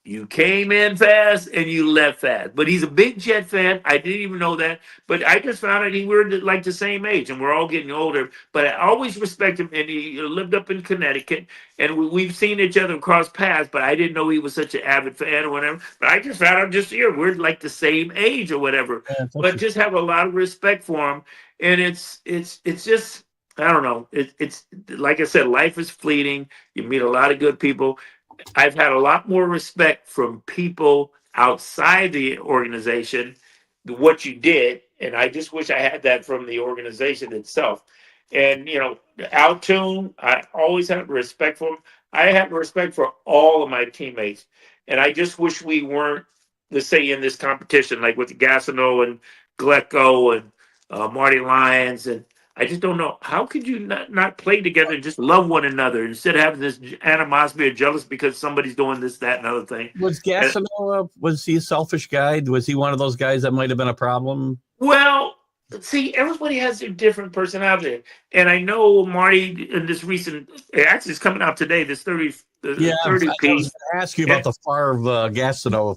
you came in fast and you left fast. But he's a big Jet fan. I didn't even know that. But I just found out we were like the same age, and we're all getting older. But I always respect him, and he lived up in Connecticut, and we've seen each other cross paths. But I didn't know he was such an avid fan or whatever. But I just found out just here we're like the same age or whatever. But just have a lot of respect for him, and it's just. I don't know. It's like I said, life is fleeting. You meet a lot of good people. I've had a lot more respect from people outside the organization, what you did, and I just wish I had that from the organization itself. And, Altoon, I always have respect for him. I have respect for all of my teammates, and I just wish we weren't, let's say, in this competition, like with Gastineau and Glecko and Marty Lyons, and I just don't know. How could you not play together and just love one another instead of having this animosity or jealous because somebody's doing this, that, and other thing? Was Gastineau, was he a selfish guy? Was he one of those guys that might have been a problem? Well, see, everybody has their different personality. And I know Marty in this recent, actually it's coming out today, this 30 piece. I was going to ask you about the Favre Gastineau.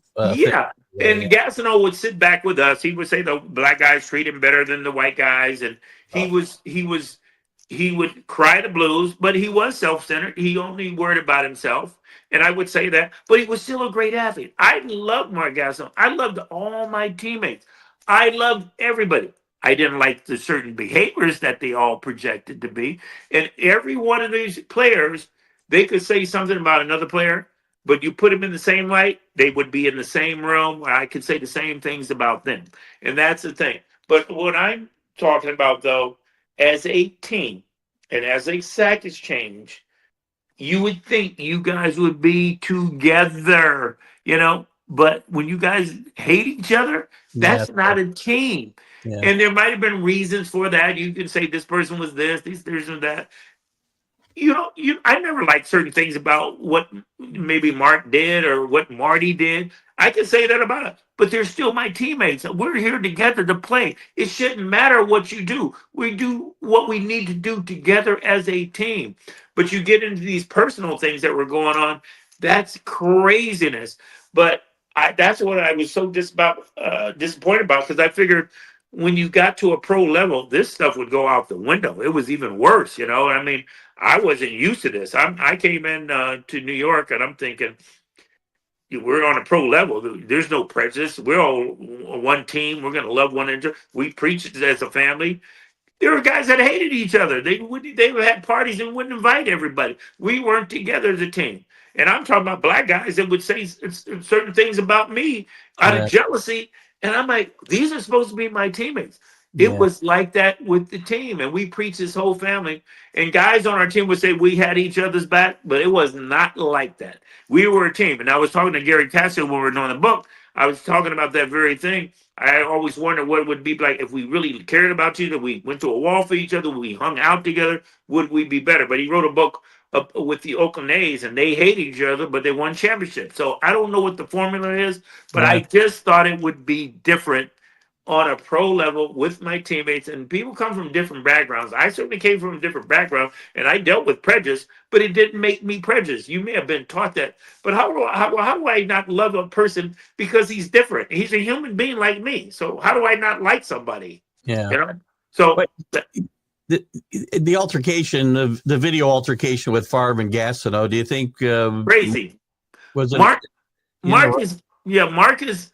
And Gastineau would sit back with us. He would say the black guys treat him better than the white guys, and he would cry the blues, but he was self-centered. He only worried about himself, and I would say that. But he was still a great athlete. I loved Mark Gastineau. I loved all my teammates. I loved everybody. I didn't like the certain behaviors that they all projected to be, and every one of these players, they could say something about another player. But you put them in the same light, they would be in the same room. I could say the same things about them. And that's the thing. But what I'm talking about, though, as a team and as a sackage change, you would think you guys would be together, But when you guys hate each other, that's not a team. Yeah. And there might have been reasons for that. You can say this person was this person that. I never liked certain things about what maybe Mark did or what Marty did. I can say that about it, but they're still my teammates. We're here together to play. It shouldn't matter what you do. We do what we need to do together as a team. But you get into these personal things that were going on. That's craziness. But that's what I was so disappointed about, because I figured when you got to a pro level, this stuff would go out the window. It was even worse, I mean, I wasn't used to this. I came in to New York, and I'm thinking, we're on a pro level. There's no prejudice. We're all one team. We're going to love one another. We preach it as a family. There were guys that hated each other. They had parties and wouldn't invite everybody. We weren't together as a team. And I'm talking about black guys that would say certain things about me out of jealousy. And I'm like, these are supposed to be my teammates. It was like that with the team, and we preached this whole family. And guys on our team would say we had each other's back, but it was not like that. We were a team. And I was talking to Gary Cassio when we were doing the book. I was talking about that very thing. I always wondered what it would be like if we really cared about each other. We went to a wall for each other. We hung out together. Would we be better? But he wrote a book with the Oakland A's, and they hate each other, but they won championships. So I don't know what the formula is, but I just thought it would be different on a pro level with my teammates. And people come from different backgrounds. I certainly came from a different background, and I dealt with prejudice, but it didn't make me prejudiced. You may have been taught that, but how do I not love a person because he's different? He's a human being like me. So how do I not like somebody? Yeah. So but the altercation, the video altercation with Favre and Gastineau, do you think crazy? Was it Mark is.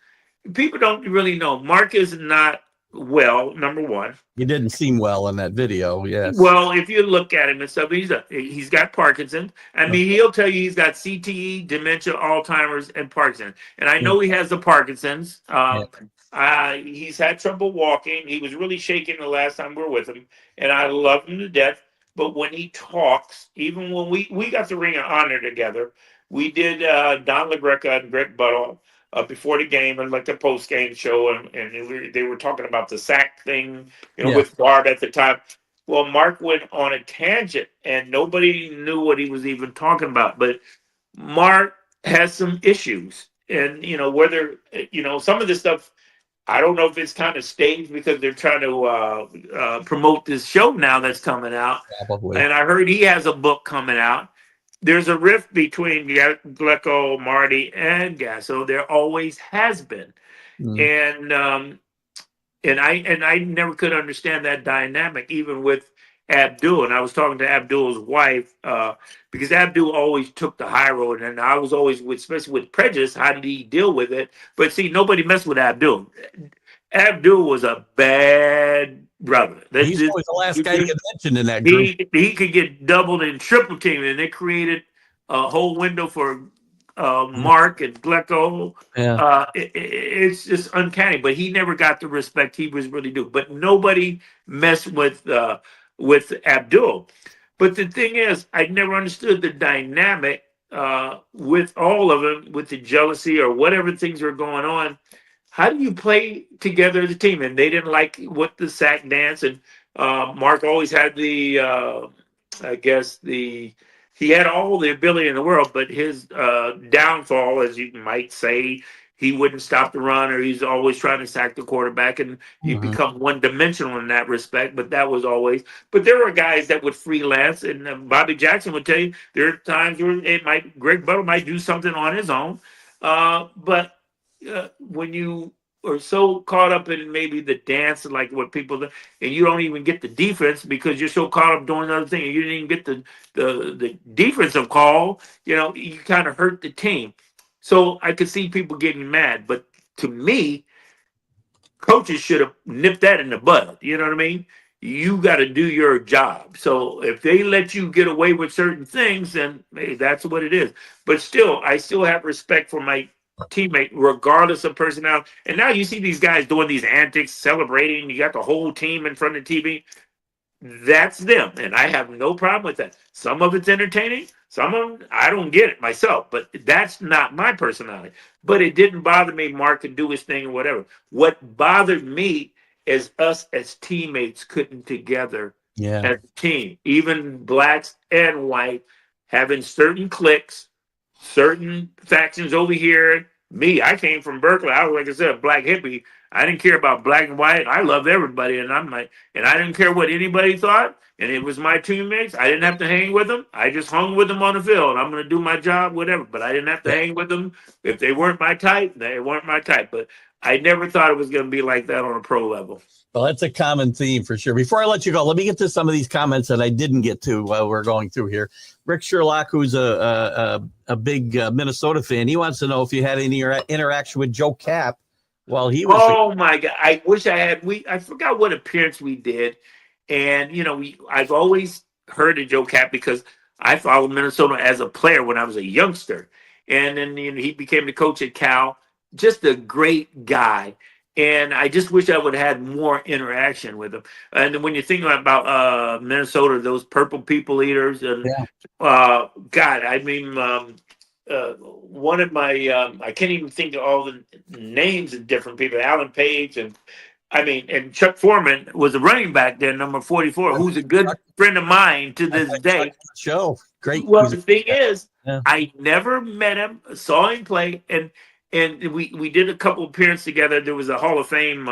People don't really know. Mark is not well, number one. He didn't seem well in that video, yes. Well, if you look at him and stuff, he's got Parkinson's. I mean, he'll tell you he's got CTE, dementia, Alzheimer's, and Parkinson's. And I know he has the Parkinson's. He's had trouble walking. He was really shaking the last time we were with him, and I love him to death. But when he talks, even when we got the Ring of Honor together, we did Don LaGreca and Greg Buttle before the game and like the post game show, and they were talking about the sack thing, Yeah. with Barb at the time. Well, Mark went on a tangent, and nobody knew what he was even talking about. But Mark has some issues, and whether some of this stuff. I don't know if it's kind of staged because they're trying to promote this show now that's coming out. Probably. And I heard he has a book coming out. There's a rift between Glecko, Marty, and Gasso. There always has been, and I never could understand that dynamic, even with Abdul. And I was talking to Abdul's wife because Abdul always took the high road, and I was always, especially with prejudice, how did he deal with it? But see, nobody messed with Abdul. Abdul was a bad brother. He's always the last guy to get mentioned in that group. He could get doubled and triple teamed, and they created a whole window for Mark and Glecko. Yeah. It's just uncanny, but he never got the respect he was really due. But nobody messed with Abdul. But the thing is, I never understood the dynamic with all of them, with the jealousy or whatever things were going on. How do you play together as a team? And they didn't like what the sack dance. And Mark always had he had all the ability in the world, but his downfall, as you might say, he wouldn't stop the run, or he's always trying to sack the quarterback, and he'd become one-dimensional in that respect. But that was always. But there were guys that would freelance, and Bobby Jackson would tell you there are times where Greg Butler might do something on his own, but when you are so caught up in maybe the dance, like what people do, and you don't even get the defense because you're so caught up doing other things, and you didn't even get the defensive call, you kind of hurt the team. So I could see people getting mad, but to me, coaches should have nipped that in the bud. You know what I mean? You got to do your job. So if they let you get away with certain things, then hey, that's what it is. But still, I still have respect for my teammate, regardless of personality. And now you see these guys doing these antics, celebrating. You got the whole team in front of the TV. That's them, and I have no problem with that. Some of it's entertaining. Some of them, I don't get it myself, but that's not my personality. But it didn't bother me. Mark could do his thing or whatever. What bothered me is us as teammates couldn't together as a team, even blacks and white, having certain cliques, certain factions over here. Me, I came from Berkeley. I was, like I said, a black hippie. I didn't care about black and white. I loved everybody, and I didn't care what anybody thought. And it was my teammates. I didn't have to hang with them. I just hung with them on the field. I'm going to do my job, whatever. But I didn't have to hang with them. If they weren't my type, they weren't my type. But I never thought it was going to be like that on a pro level. Well, that's a common theme for sure. Before I let you go, let me get to some of these comments that I didn't get to while we're going through here. Rick Sherlock, who's a big Minnesota fan, he wants to know if you had any interaction with Joe Kapp while he was. Oh my God! I wish I had. I forgot what appearance we did, and I've always heard of Joe Kapp because I followed Minnesota as a player when I was a youngster, and then he became the coach at Cal. Just a great guy. And I just wish I would have had more interaction with him. And when you think about Minnesota, those purple people eaters, and God, I mean, one of my, I can't even think of all the names of different people. Alan Page, and Chuck Foreman was a running back there, number 44, who's a good friend of mine to this day. Great. Well, the thing is, I never met him, saw him play, and we did a couple appearances together. There was a Hall of Fame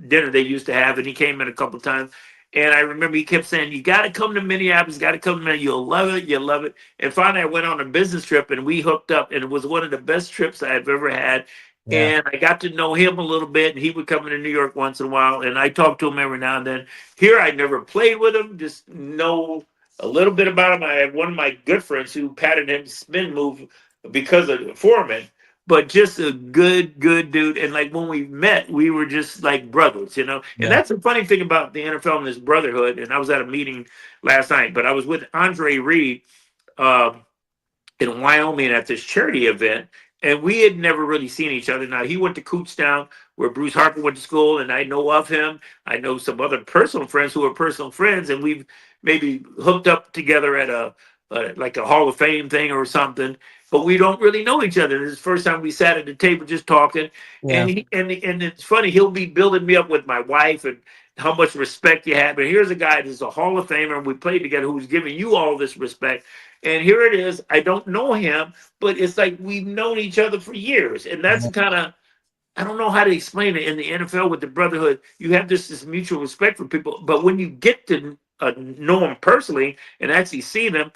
dinner they used to have, and he came in a couple of times. And I remember he kept saying, "You got to come to Minneapolis. Got to come to Minneapolis. You'll love it. You'll love it." And finally, I went on a business trip, and we hooked up, and it was one of the best trips I've ever had. Yeah. And I got to know him a little bit, and he would come into New York once in a while, and I talked to him every now and then. Here, I never played with him, just know a little bit about him. I had one of my good friends who patted him spin move because of Foreman. But just a good dude. And like when we met, we were just like brothers, And that's the funny thing about the NFL and this brotherhood. And I was at a meeting last night, but I was with Andre Reed in Wyoming at this charity event. And we had never really seen each other. Now, he went to Kutztown. where Bruce Harper went to school, and I know of him. I know some other personal friends who are personal friends, and we've maybe hooked up together at a like a Hall of Fame thing or something. But we don't really know each other. This is the first time we sat at the table just talking, Yeah. and it's funny. He'll be building me up with my wife and how much respect you have. But here's a guy that's a Hall of Famer, and we played together, who's giving you all this respect. And here it is. I don't know him, but it's like we've known each other for years, and that's kind of, I don't know how to explain it. In the NFL with the brotherhood, you have this mutual respect for people, but when you get to know them personally and actually see them,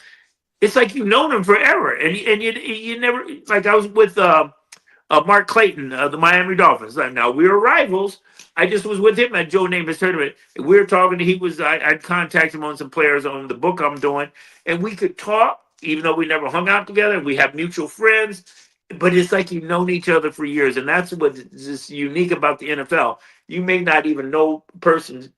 it's like you've known them forever, and you never, like I was with Mark Clayton, the Miami Dolphins. Now we were rivals. I just was with him at Joe Namath's tournament. We were talking. I'd contact him on some players on the book I'm doing, and we could talk, even though we never hung out together. We have mutual friends, but it's like you've known each other for years, and that's what's just unique about the NFL. You may not even know persons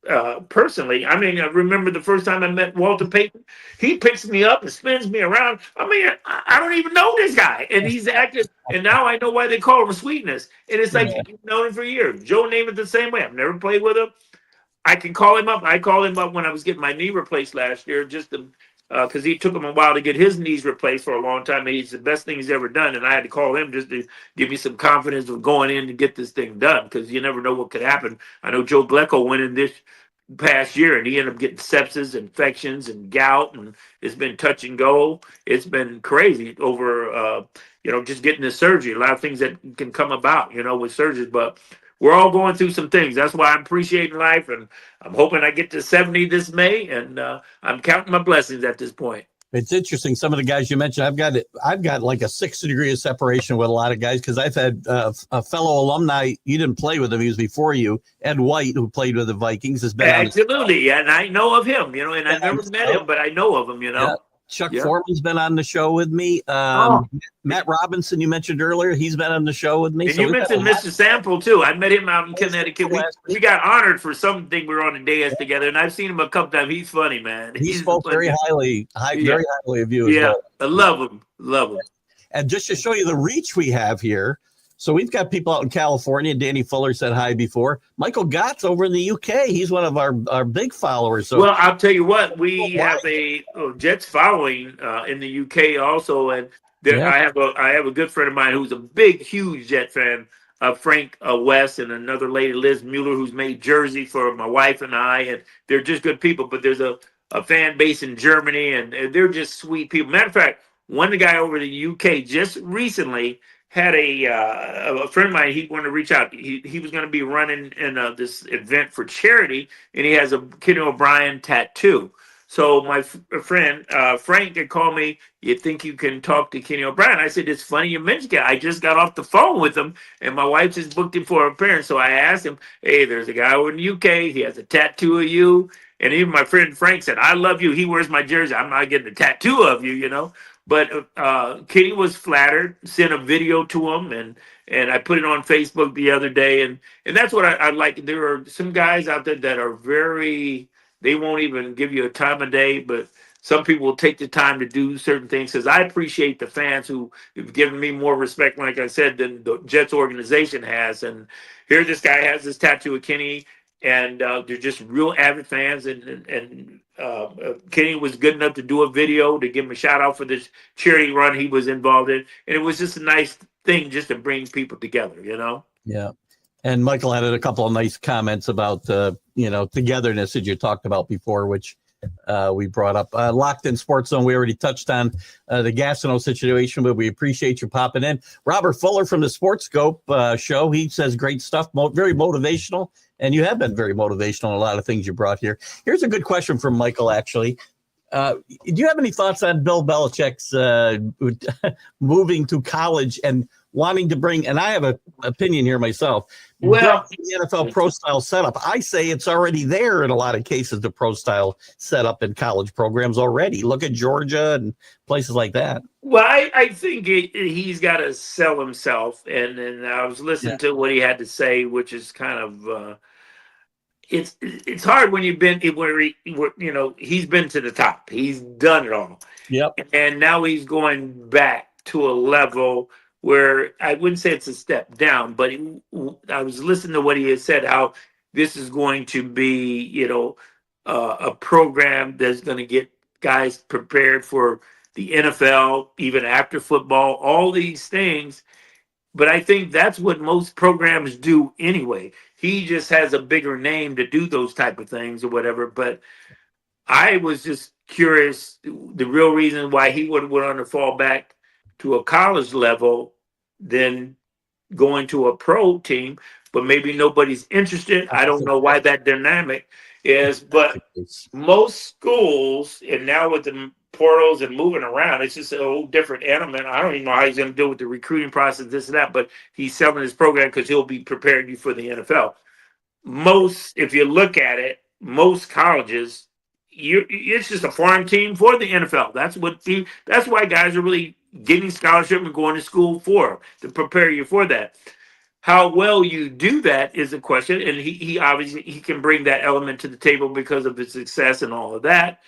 personally. I mean, I remember the first time I met Walter Payton. He picks me up and spins me around. I mean, I don't even know this guy, and he's active. And now I know why they call him Sweetness. And it's like you've known him for years. Joe Namath the same way. I've never played with him. I can call him up. I called him up when I was getting my knee replaced last year, just to because he took him a while to get his knees replaced for a long time. He's the best thing he's ever done, and I had to call him just to give me some confidence of going in to get this thing done, because you never know what could happen. I know Joe Glecko went in this past year, and he ended up getting sepsis, infections, and gout, and it's been touch and go. It's been crazy over, just getting the surgery. A lot of things that can come about, with surgeries, but we're all going through some things. That's why I'm appreciating life, and I'm hoping I get to 70 this May, and I'm counting my blessings at this point. It's interesting. Some of the guys you mentioned, I've got like a 6 degree of separation with a lot of guys, because I've had a fellow alumni. You didn't play with him; he was before you. Ed White, who played with the Vikings, has been absolutely, and I know of him. And I never met him, but I know of him. Yeah. Chuck Foreman's been on the show with me. Matt Robinson, you mentioned earlier, he's been on the show with me. And you mentioned Mr. Sample, too. I met him out in Connecticut. We got honored for something. We were on a dais together, and I've seen him a couple times. He's funny, man. He spoke very highly of you as well. I love him. And just to show you the reach we have here, so we've got people out in California. Danny Fuller said hi before. Michael Gott's over in the UK. He's one of our big followers. So, well, I'll tell you what, we have a Jets following in the UK also, and I have a good friend of mine who's a big, huge Jet fan, Frank West, and another lady, Liz Mueller, who's made jersey for my wife and I, and they're just good people. But there's a fan base in Germany, and they're just sweet people. Matter of fact, one guy over in the UK just recently had a friend of mine. He wanted to reach out. He was going to be running in this event for charity, and he has a Kenny O'Brien tattoo. So my friend Frank had called me. You think you can talk to Kenny O'Brien? I said, it's funny you mentioned it. I just got off the phone with him, and my wife just booked him for her parents. So I asked him, hey, there's a guy over in the UK. He has a tattoo of you. And even my friend Frank said, I love you. He wears my jersey. I'm not getting a tattoo of you, But Kenny was flattered, sent a video to him, and I put it on Facebook the other day. And that's what I like. There are some guys out there that are they won't even give you a time of day, but some people will take the time to do certain things, because I appreciate the fans who have given me more respect, like I said, than the Jets organization has. And here this guy has this tattoo of Kenny, and they're just real avid fans. And Kenny was good enough to do a video to give him a shout out for this charity run he was involved in. And it was just a nice thing just to bring people together, Yeah. And Michael added a couple of nice comments about, togetherness that you talked about before, which we brought up. Locked in Sports Zone, we already touched on the Gastineau situation, but we appreciate you popping in. Robert Fuller from the Sports Scope show, he says great stuff, very motivational, and you have been very motivational in a lot of things you brought here. Here's a good question from Michael, actually. Do you have any thoughts on Bill Belichick's moving to college and wanting to bring, and I have an opinion here myself, well, the NFL pro style setup? I say it's already there in a lot of cases, the pro style setup in college programs already. Look at Georgia and places like that. Well, I think he's got to sell himself, and I was listening to what he had to say, which is kind of it's hard when you've been where he's been to the top, he's done it all. Yep. And now he's going back to a level where I wouldn't say it's a step down, but I was listening to what he had said, how this is going to be, a program that's going to get guys prepared for the NFL, even after football, all these things. But I think that's what most programs do anyway. He just has a bigger name to do those type of things or whatever. But I was just curious the real reason why he would want to fall back to a college level than going to a pro team, but maybe nobody's interested. I don't know why that dynamic is, but most schools, and now with the portals and moving around, it's just a whole different element. I don't even know how he's going to deal with the recruiting process, this and that, but he's selling his program because he'll be preparing you for the NFL. Most, if you look at it, most colleges, it's just a farm team for the NFL. That's why guys are really getting scholarship and going to school to prepare you for that. How well you do that is a question, and he obviously he can bring that element to the table because of his success and all of that.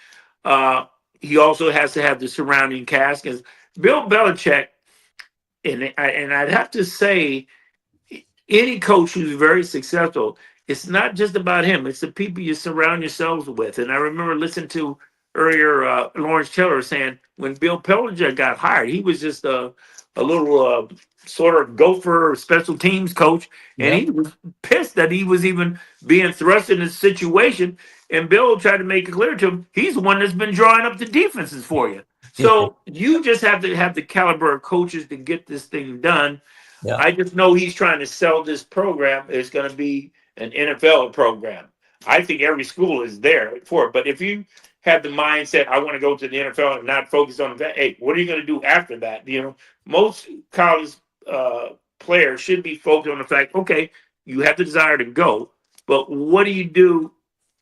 He also has to have the surrounding cast, because Bill Belichick, and I'd have to say, any coach who's very successful, it's not just about him. It's the people you surround yourselves with. And I remember listening to earlier Lawrence Taylor saying when Bill Belichick got hired, he was just a little sort of gopher special teams coach, and he was pissed that he was even being thrust in this situation. And Bill tried to make it clear to him, he's the one that's been drawing up the defenses for you. So you just have to have the caliber of coaches to get this thing done. Yeah. I just know he's trying to sell this program. It's going to be an NFL program. I think every school is there for it. But if you have the mindset, I want to go to the NFL and not focus on that, hey, what are you going to do after that? Most college players should be focused on the fact, okay, you have the desire to go, but what do you do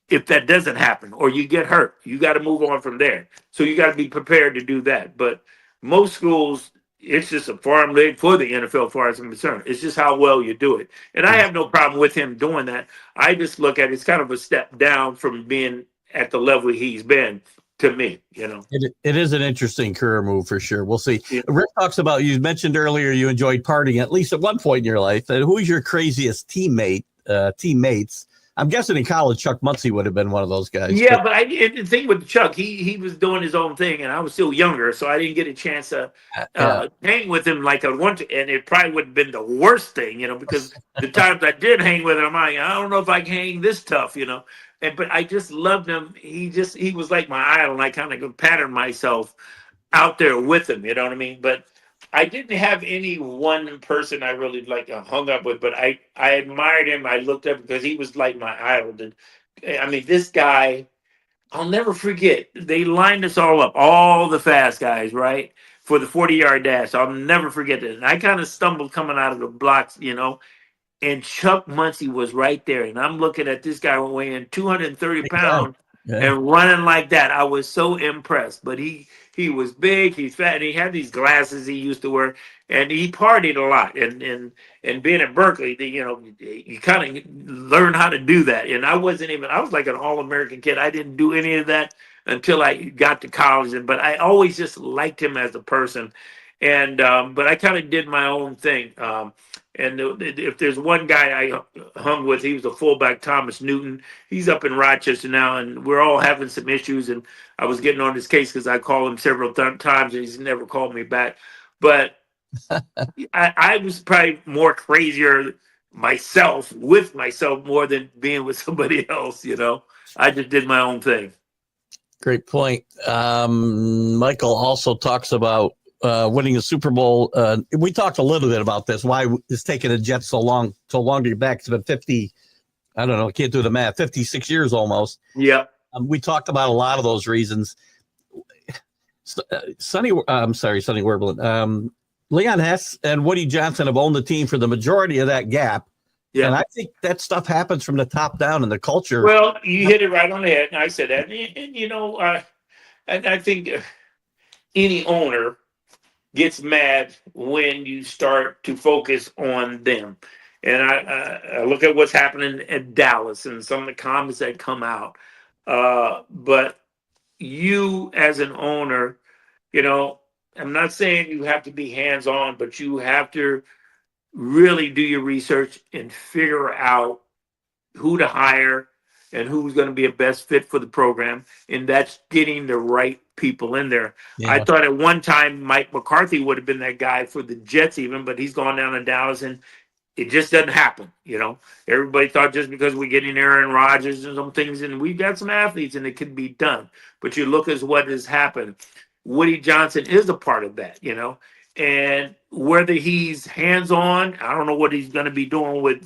if that doesn't happen or you get hurt? You got to move on from there. So you got to be prepared to do that. But most schools, it's just a farm league for the NFL as far as I'm concerned. It's just how well you do it. And I have no problem with him doing that. I just look at it's kind of a step down from being at the level he's been to me, It is an interesting career move for sure. We'll see. Yeah. Rick talks about, you mentioned earlier you enjoyed partying at least at one point in your life. Who's your craziest teammates? I'm guessing in college, Chuck Muncie would have been one of those guys. Yeah, but the thing with Chuck, he was doing his own thing, and I was still younger, so I didn't get a chance to hang with him like I want to. And it probably would have been the worst thing, because the times I did hang with him, I'm like, I don't know if I can hang this tough, But I just loved him. He was like my idol, and I kind of patterned myself out there with him. You know what I mean? But I didn't have any one person I really hung up with, but I admired him. I looked up because he was like my idol. This guy, I'll never forget. They lined us all up, all the fast guys, right, for the 40-yard dash. I'll never forget that. And I kind of stumbled coming out of the blocks, and Chuck Muncie was right there. And I'm looking at this guy weighing 230 pounds and running like that. I was so impressed. But he was big, he's fat, and he had these glasses he used to wear, and he partied a lot. And being at Berkeley, you kind of learn how to do that. And I was like an all-American kid. I didn't do any of that until I got to college. But I always just liked him as a person. And but I kind of did my own thing. And if there's one guy I hung with, he was a fullback, Thomas Newton. He's up in Rochester now, and we're all having some issues. And I was getting on his case because I called him several times, and he's never called me back. But I was probably more crazier with myself more than being with somebody else. I just did my own thing. Great point. Michael also talks about winning a Super Bowl. We talked a little bit about this. Why it's taking the Jets so long to get back? It's been 50, I don't know, I can't do the math, 56 years almost. Yeah. We talked about a lot of those reasons. Sonny Werblin, Leon Hess and Woody Johnson have owned the team for the majority of that gap. Yeah. And I think that stuff happens from the top down in the culture. Well, you hit it right on the head. And I said that. And I think any owner gets mad when you start to focus on them. And I look at what's happening at Dallas and some of the comments that come out. But you as an owner, I'm not saying you have to be hands-on, but you have to really do your research and figure out who to hire and who's going to be a best fit for the program. And that's getting the right people in there. Yeah. I thought at one time Mike McCarthy would have been that guy for the Jets even, but he's gone down to Dallas and it just doesn't happen. Everybody thought just because we're getting Aaron Rodgers and some things, and we've got some athletes and it can be done. But you look at what has happened. Woody Johnson is a part of that, and whether he's hands-on, I don't know what he's going to be doing with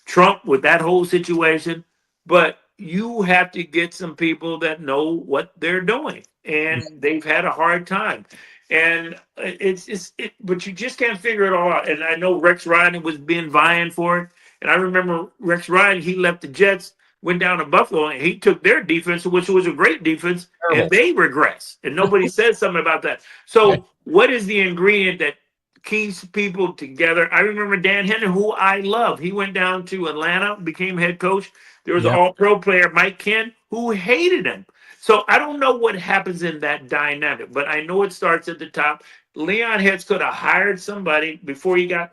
Trump with that whole situation, but you have to get some people that know what they're doing, and they've had a hard time. And but you just can't figure it all out. And I know Rex Ryan was being vying for it. And I remember Rex Ryan, he left the Jets, went down to Buffalo, and he took their defense, which was a great defense, and they regressed. And nobody said something about that. So what is the ingredient that keeps people together? I remember Dan Henry, who I love. He went down to Atlanta, became head coach. There was an all-pro player, Mike Ken, who hated him. So I don't know what happens in that dynamic, but I know it starts at the top. Leon Hetz could have hired somebody before he got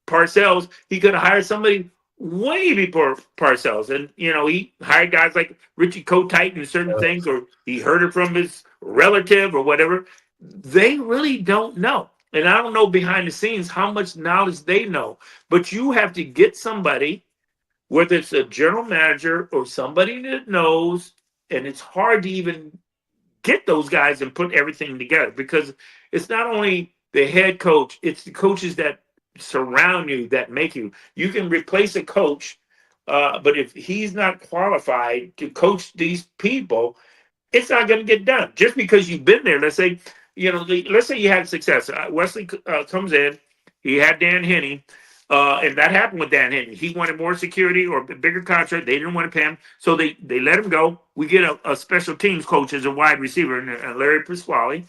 Parcells. He could have hired somebody way before Parcells. And, he hired guys like Richie Kotite and certain things, or he heard it from his relative or whatever. They really don't know. And I don't know behind the scenes how much knowledge they know. But you have to get somebody, whether it's a general manager or somebody that knows, and it's hard to even get those guys and put everything together because it's not only the head coach, it's the coaches that surround you that make you. You can replace a coach, but if he's not qualified to coach these people, it's not going to get done. Just because you've been there, let's say you had success. Wesley comes in, he had Dan Henney. And that happened with Dan Henry. He wanted more security or a bigger contract. They didn't want to pay him, so they let him go. We get a special teams coach as a wide receiver, Larry Pasquale,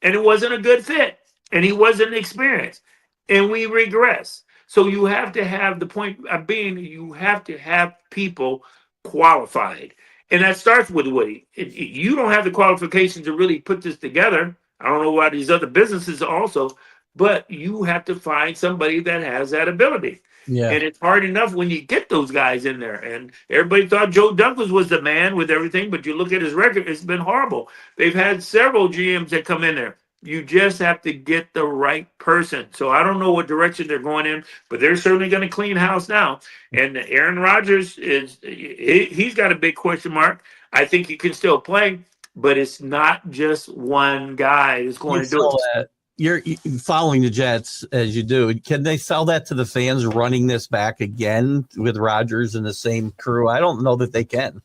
and it wasn't a good fit, and he wasn't experienced, and we regress. So you have to have the point of being, you have to have people qualified, and that starts with Woody. You don't have the qualifications to really put this together. I don't know why these other businesses also. But you have to find somebody that has that ability. Yeah. And it's hard enough when you get those guys in there. And everybody thought Joe Douglas was the man with everything, but you look at his record, it's been horrible. They've had several GMs that come in there. You just have to get the right person. So I don't know what direction they're going in, but they're certainly going to clean house now. And Aaron Rodgers, he's got a big question mark. I think he can still play, but it's not just one guy that's going to do it. You're following the Jets as you do. Can they sell that to the fans running this back again with Rodgers and the same crew? I don't know that they can.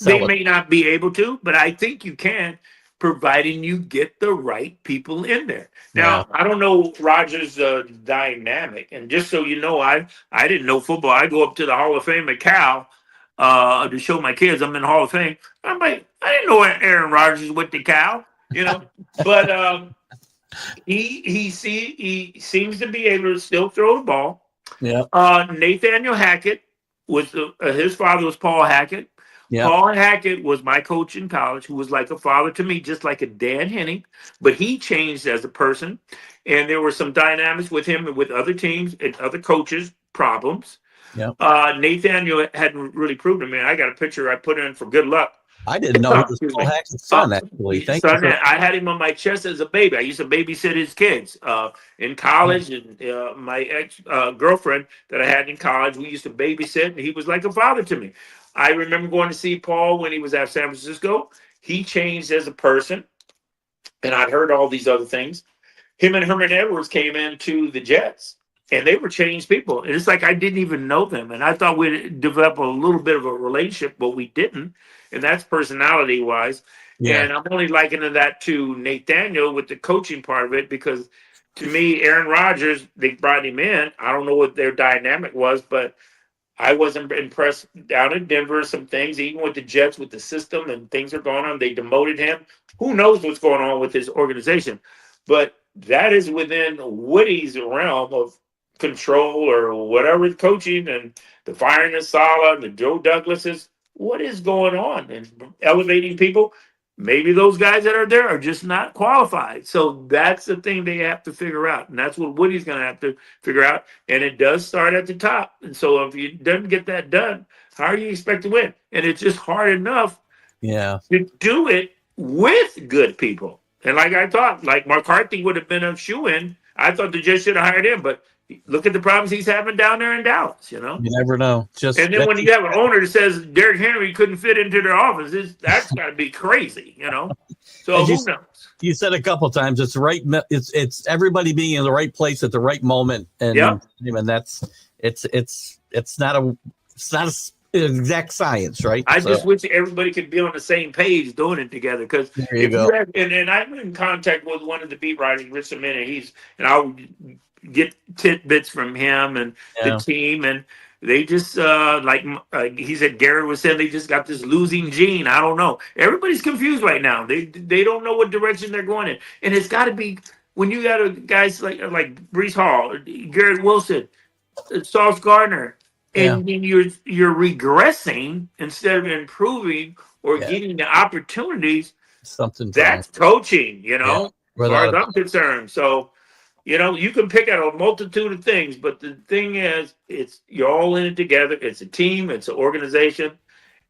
They may not be able to, but I think you can, providing you get the right people in there. Now, I don't know Rodgers' dynamic. And just so you know, I didn't know football. I go up to the Hall of Fame at Cal to show my kids I'm in the Hall of Fame. I'm like, I didn't know Aaron Rodgers went to Cal, but he seems to be able to still throw the ball. Yeah. Nathaniel Hackett was his father was Paul Hackett. Yep. Paul Hackett was my coach in college, who was like a father to me, just like a Dan Henning, but he changed as a person. And there were some dynamics with him and with other teams and other coaches, problems. Yep. Nathaniel hadn't really proved to me. I got a picture I put in for good luck. I didn't know he was Paul Hackett's son, actually. Thank you. I had him on my chest as a baby. I used to babysit his kids in college. And my ex-girlfriend that I had in college, we used to babysit, and he was like a father to me. I remember going to see Paul when he was at San Francisco. He changed as a person, and I'd heard all these other things. Him and Herman Edwards came into the Jets, and they were changed people. And it's like I didn't even know them, and I thought we'd develop a little bit of a relationship, but we didn't. And that's personality-wise. Yeah. And I'm only likening that to Nathaniel with the coaching part of it because, to me, Aaron Rodgers, they brought him in. I don't know what their dynamic was, but I wasn't impressed down in Denver. Some things, even with the Jets, with the system and things are going on. They demoted him. Who knows what's going on with his organization? But that is within Woody's realm of control or whatever coaching and the firing of Saleh and the Joe Douglases. What is going on? And elevating people. maybe those guys that are there are just not qualified. So that's the thing they have to figure out. And that's what Woody's going to have to figure out. And it does start at the top. And so if you doesn't get that done, how do you expect to win? And it's just hard enough to do it with good people. And like I thought, like McCarthy would have been a shoe-in. I thought the Jets should have hired him, but look at the problems he's having down there in Dallas, You never know. And then when you have an owner that says Derrick Henry couldn't fit into their office, that's got to be crazy, So who knows? You said a couple of times it's right. It's everybody being in the right place at the right moment, and that's it's not an exact science, right? I just wish everybody could be on the same page doing it together. Because and I'm in contact with one of the beat writers, Rich Semena, and I'll get tidbits from him and the team, and they just he said, Garrett was saying, they just got this losing gene. I don't know. Everybody's confused right now. They don't know what direction they're going in, and it's got to be when you got guys like Breece Hall, Garrett Wilson, Sauce Gardner, and then you're regressing instead of improving or getting the opportunities. That's coaching, as far as I'm concerned. So. You can pick out a multitude of things, but the thing is, you're all in it together. It's a team, it's an organization,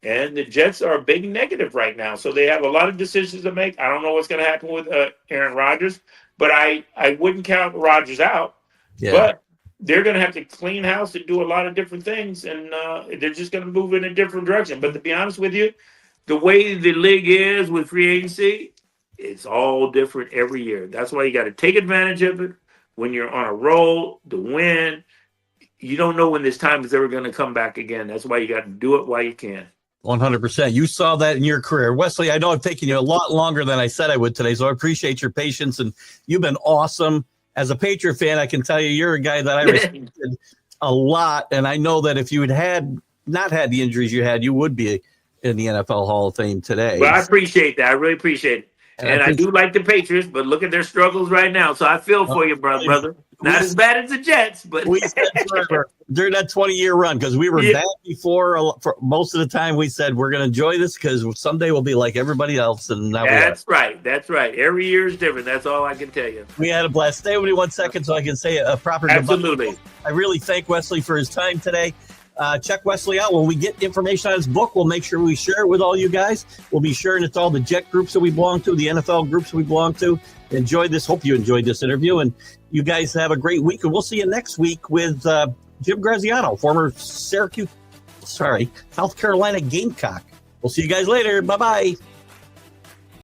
and the Jets are a big negative right now. So they have a lot of decisions to make. I don't know what's going to happen with Aaron Rodgers, but I wouldn't count Rodgers out. Yeah. But they're going to have to clean house and do a lot of different things, and they're just going to move in a different direction. But to be honest with you, the way the league is with free agency, it's all different every year. That's why you got to take advantage of it. When you're on a roll to win, you don't know when this time is ever going to come back again. That's why you got to do it while you can. 100%. You saw that in your career. Wesley, I know I've taken you a lot longer than I said I would today, so I appreciate your patience, and you've been awesome. As a Patriot fan, I can tell you you're a guy that I respected a lot, and I know that if you had not had the injuries you had, you would be in the NFL Hall of Fame today. Well, I appreciate that. I really appreciate it. And I do like the Patriots, but look at their struggles right now. So I feel for you, brother. Not as bad as the Jets, but we said forever during that 20-year run, because we were bad before. For most of the time, we said we're going to enjoy this because someday we'll be like everybody else. And now that's right. That's right. Every year is different. That's all I can tell you. We had a blast. Stay with me 1 second so I can say a proper absolutely. Goodbye. I really thank Wesley for his time today. Check Wesley out. When we get information on his book, we'll make sure we share it with all you guys. We'll be sharing it to all the Jet groups that we belong to, the NFL groups we belong to. Enjoy this. Hope you enjoyed this interview. And you guys have a great week. And we'll see you next week with Jim Graziano, former South Carolina Gamecock. We'll see you guys later. Bye-bye.